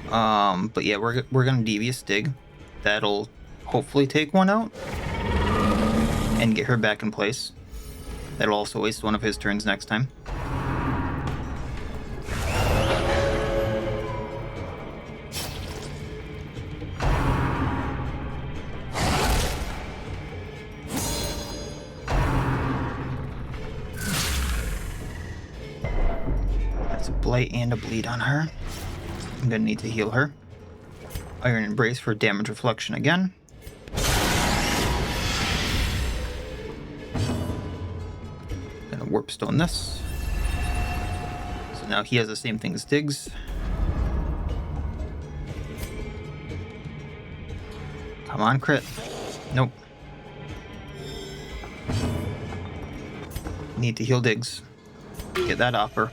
But yeah, we're gonna Devious Dig. That'll hopefully take one out and get her back in place. That'll also waste one of his turns next time. That's a blight and a bleed on her. I'm gonna need to heal her. Iron Embrace for damage reflection again. Gonna Warpstone this. So now he has the same thing as Diggs. Come on, crit. Nope. Need to heal Diggs. Get that offer.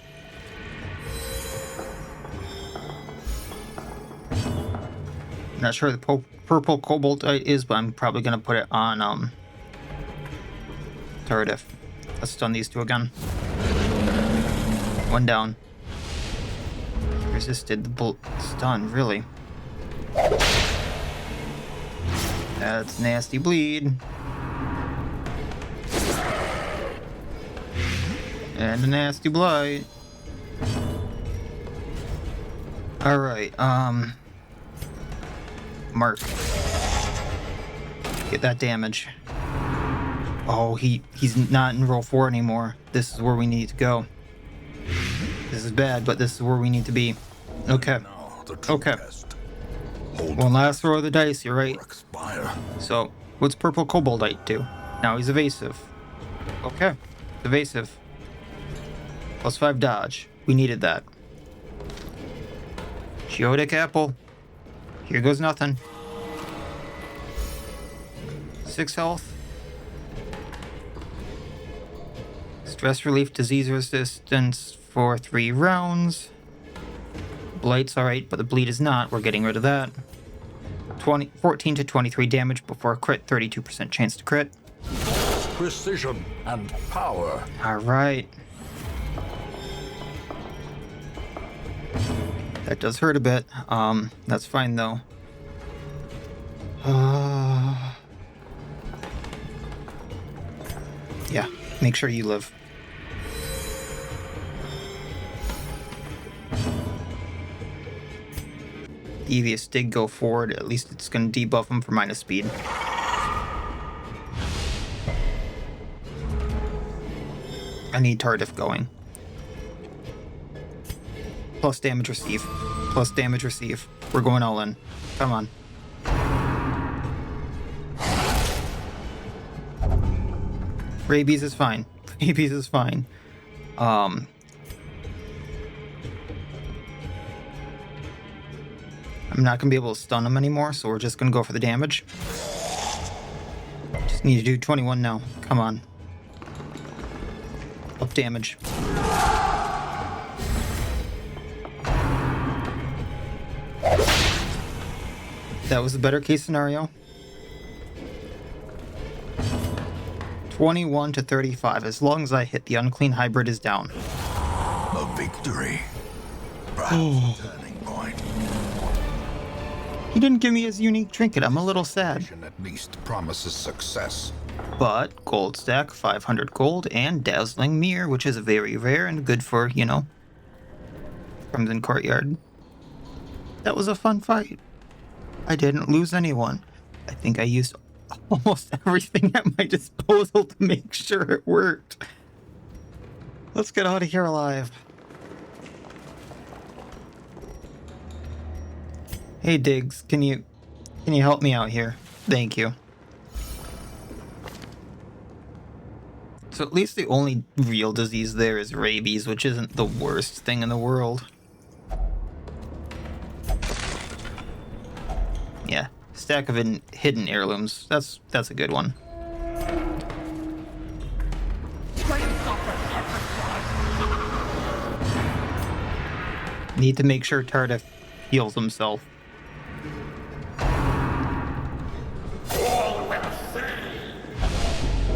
Not sure the purple Cobaltite is, but I'm probably gonna put it on Tardif. Let's stun these two again. One down. Resisted the stun, really. That's nasty bleed. And a nasty blight. Alright, Mark. Get that damage. Oh, he's not in roll 4 anymore. This is where we need to go. This is bad, but this is where we need to be. Okay. Okay. One last throw of the dice, you're right. So, what's purple Cobaltite do? Now he's evasive. Okay. Evasive. +5 dodge. We needed that. Geodic apple. Here goes nothing. 6 health. Stress relief, disease resistance for 3 rounds. Blight's alright, but the bleed is not. We're getting rid of that. 14 to 23 damage before crit, 32% chance to crit. Precision and power. Alright. That does hurt a bit. That's fine though. Yeah, make sure you live. Devious Dig go forward. At least it's going to debuff him for minus speed. I need Tardif going. Plus damage receive. Plus damage receive. We're going all in. Come on. Rabies is fine. Rabies is fine. I'm not going to be able to stun him anymore, so we're just going to go for the damage. Just need to do 21 now. Come on. Up damage. That was the better case scenario. 21 to 35. As long as I hit, the unclean hybrid is down. A victory. Perhaps a turning point. He didn't give me his unique trinket. I'm a little sad. At least promises success. But gold stack, 500 gold, and dazzling mirror, which is very rare and good for, you know, Crimson Courtyard. That was a fun fight. I didn't lose anyone. I think I used almost everything at my disposal to make sure it worked. Let's get out of here alive. Hey Diggs, can you help me out here? Thank you. So at least the only real disease there is rabies, which isn't the worst thing in the world. Yeah, stack of hidden heirlooms. That's a good one. Need to make sure Tardif heals himself.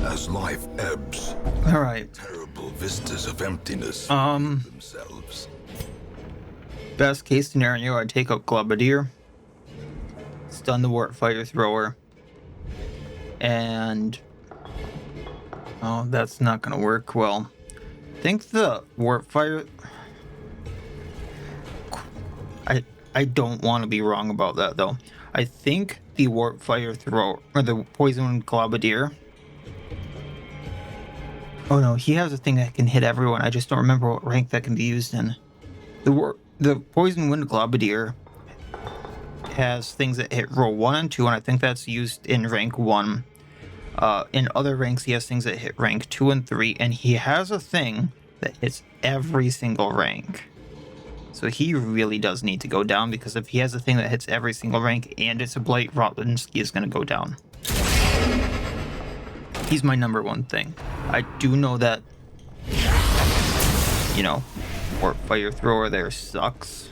As life ebbs, All right. terrible vistas of emptiness themselves. Best case scenario, I take out Globadier, stun the Warpfire Thrower, and oh, that's not gonna work well. I think the Warpfire. I don't want to be wrong about that though. I think the Warpfire Thrower or the Poison Globadier. Oh no, he has a thing that can hit everyone. I just don't remember what rank that can be used in. The Poison Wind Globadier has things that hit roll 1 and 2, and I think that's used in rank 1. In other ranks, he has things that hit rank 2 and 3, and he has a thing that hits every single rank. So he really does need to go down, because if he has a thing that hits every single rank and it's a blight, Rotlinski is going to go down. He's my number one thing. I do know that, you know, Warp Fire Thrower there sucks.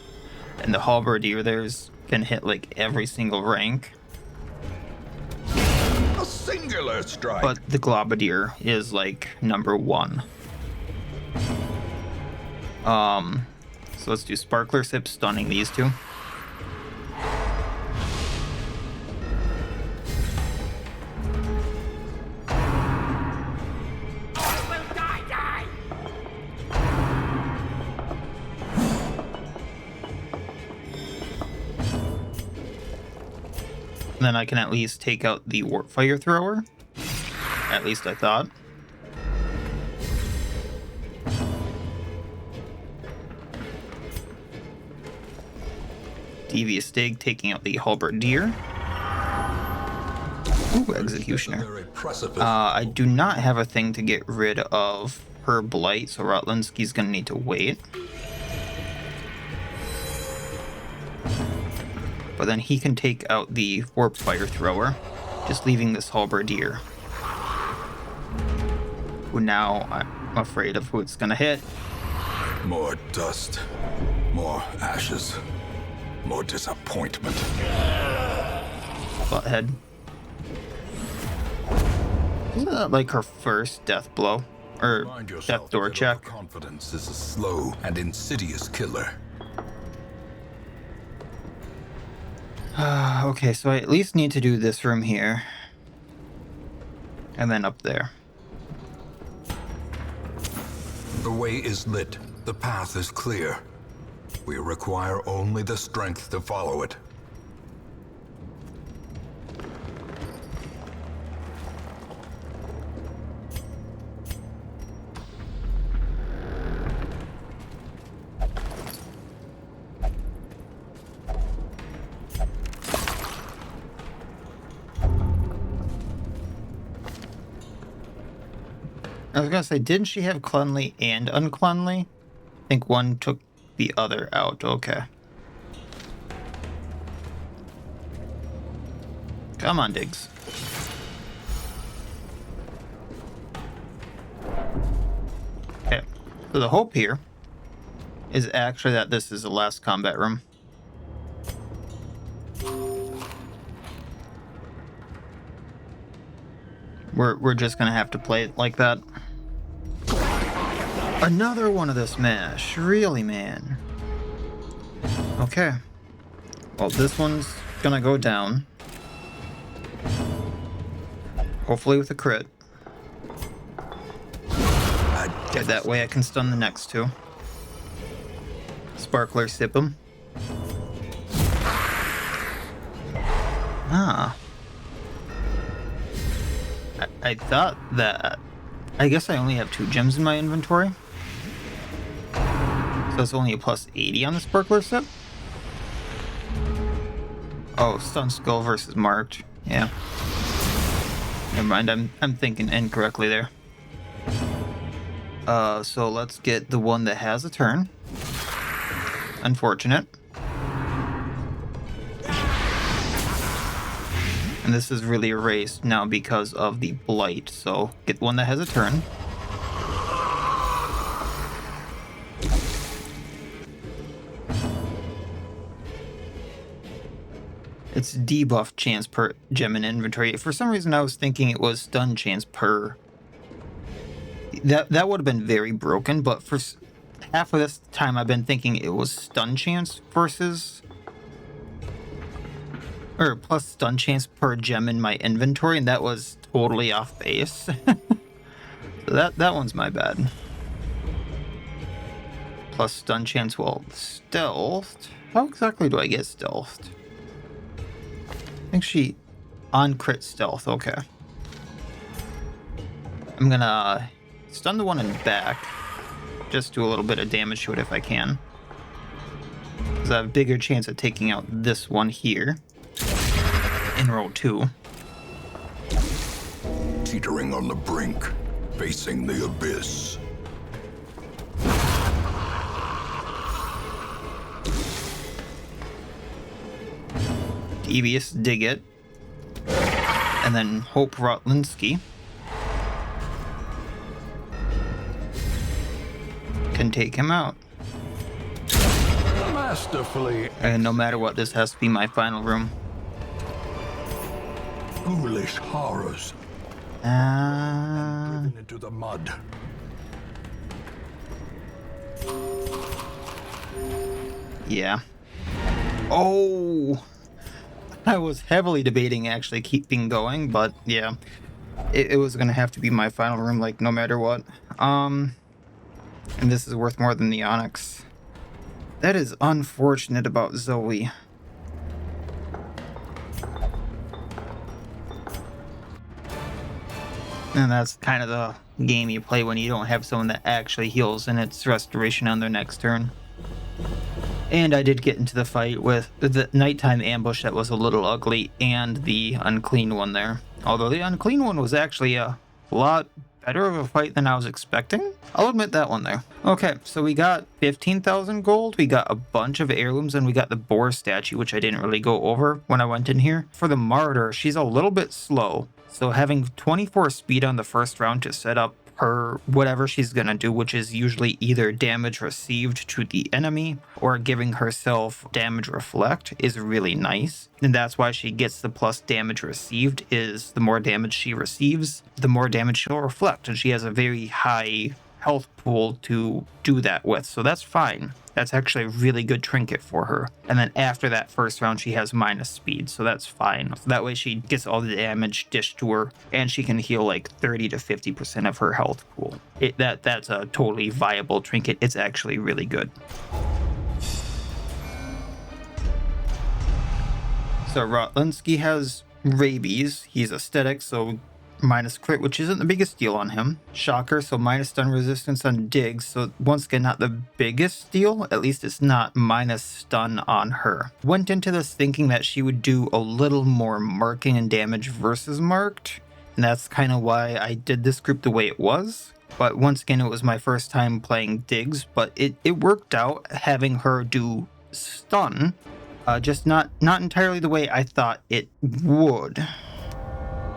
And the Halberdier there's can hit like every single rank. A singular strike. But the Globadier is like number one. So let's do Sparkler Sip, stunning these two. Then I can at least take out the Warp Fire Thrower. At least I thought. Devious Dig, taking out the Halberdier. Ooh, Executioner. I do not have a thing to get rid of her Blight, so Rotlinski's gonna need to wait. But then he can take out the Warp Fire Thrower, just leaving this Halberdier. Who now I'm afraid of who it's gonna hit. More dust, more ashes, more disappointment. Butthead. Isn't that like her first death blow? Or death door check? Confidence is a slow and insidious killer. Okay, so I at least need to do this room here. And then up there. The way is lit. The path is clear. We require only the strength to follow it. I was gonna say, didn't she have cleanly and uncleanly? I think one took the other out. Okay. Come on, Diggs. Okay. So the hope here is actually that this is the last combat room. We're just gonna have to play it like that. Another one of this mash. Really, man. Okay. Well, this one's gonna go down. Hopefully with a crit. Okay, that way I can stun the next two. Sparkler Sip 'em. Ah. I thought that... I guess I only have 2 gems in my inventory. So it's only a plus 80 on the Sparkler Sip. Oh, Stun Skull versus Marked. Yeah. Never mind, I'm thinking incorrectly there. So let's get the one that has a turn. Unfortunate. And this is really erased now because of the Blight, so get one that has a turn. It's debuff chance per gem in inventory. For some reason I was thinking it was stun chance per... That would have been very broken, but for half of this time I've been thinking it was stun chance versus... Or plus stun chance per gem in my inventory, and that was totally off base. So that one's my bad. Plus stun chance, well, stealthed. How exactly do I get stealthed? I think she on crit stealth, okay. I'm gonna stun the one in back. Just do a little bit of damage to it if I can. Because I have a bigger chance of taking out this one here. In row 2. Teetering on the brink, facing the abyss. Devious dig it. And then Hope Rotlinski can take him out. Masterfully. And no matter what, this has to be my final room. Ghoulish horrors driven into the mud. Yeah. Oh! I was heavily debating actually keeping going, but yeah. It was gonna have to be my final room, like, no matter what. And this is worth more than the Onyx. That is unfortunate about Zoe. And that's kind of the game you play when you don't have someone that actually heals and it's restoration on their next turn. And I did get into the fight with the nighttime ambush that was a little ugly and the unclean one there. Although the unclean one was actually a lot better of a fight than I was expecting. I'll admit that one there. Okay, so we got 15,000 gold, we got a bunch of heirlooms, and we got the boar statue, which I didn't really go over when I went in here. For the martyr, she's a little bit slow. So having 24 speed on the first round to set up her whatever she's gonna do, which is usually either damage received to the enemy or giving herself damage reflect, is really nice. And that's why she gets the plus damage received, is the more damage she receives, the more damage she'll reflect. And she has a very high health pool to do that with, so that's fine. That's actually a really good trinket for her. And then after that first round, she has minus speed, so that's fine. So that way she gets all the damage dished to her, and she can heal like 30 to 50% of her health pool. That's a totally viable trinket. It's actually really good. So Rotlinski has rabies. He's aesthetic, so minus crit, which isn't the biggest deal on him. Shocker, so minus stun resistance on digs, so once again not the biggest deal, at least it's not minus stun on her. Went into this thinking that she would do a little more marking and damage versus marked, and that's kind of why I did this group the way it was. But once again, it was my first time playing digs, but it worked out having her do stun, just not entirely the way I thought it would.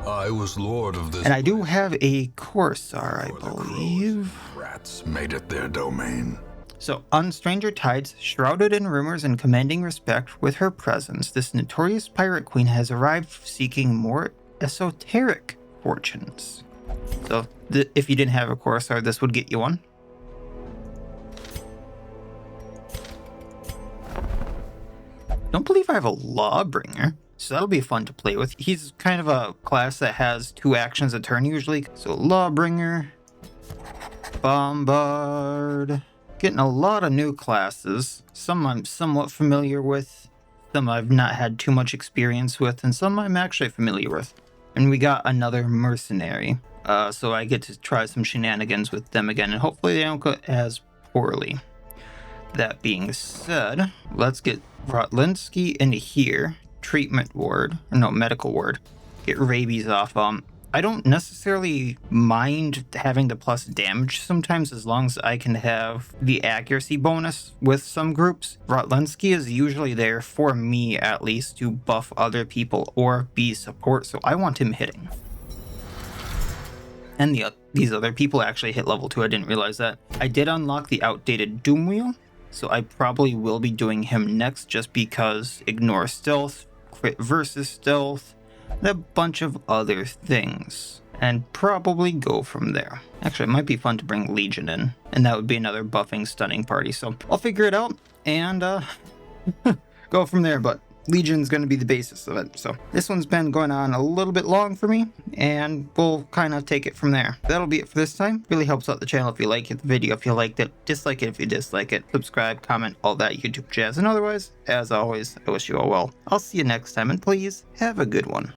I was lord of this. And I do have a Corsar, I believe. Rats made it their domain. So, on Stranger Tides, shrouded in rumors and commanding respect with her presence, this notorious pirate queen has arrived seeking more esoteric fortunes. So, if you didn't have a Corsar, this would get you one. Don't believe I have a Lawbringer. So that'll be fun to play with. He's kind of a class that has 2 actions a turn usually. So Lawbringer, Bombard. Getting a lot of new classes. Some I'm somewhat familiar with. Some I've not had too much experience with. And some I'm actually familiar with. And we got another Mercenary. So I get to try some shenanigans with them again. And hopefully they don't go as poorly. That being said, let's get Rotlinski in here. Treatment ward, or no, medical ward. Get rabies off. I don't necessarily mind having the plus damage sometimes, as long as I can have the accuracy bonus with some groups. Rotlinski is usually there, for me at least, to buff other people or be support, so I want him hitting. And these other people actually hit level 2, I didn't realize that. I did unlock the outdated Doom Wheel, so I probably will be doing him next, just because ignore stealth, crit versus stealth, and a bunch of other things, and probably go from there. Actually, it might be fun to bring Legion in, and that would be another buffing stunning party, so I'll figure it out and go from there. But Legion's going to be the basis of it. So this one's been going on a little bit long for me, and we'll kind of take it from there. That'll be it for this time. Really helps out the channel if you like it, the video if you liked it, dislike it if you dislike it, subscribe, comment, all that YouTube jazz. And otherwise, as always, I wish you all well. I'll see you next time, and please have a good one.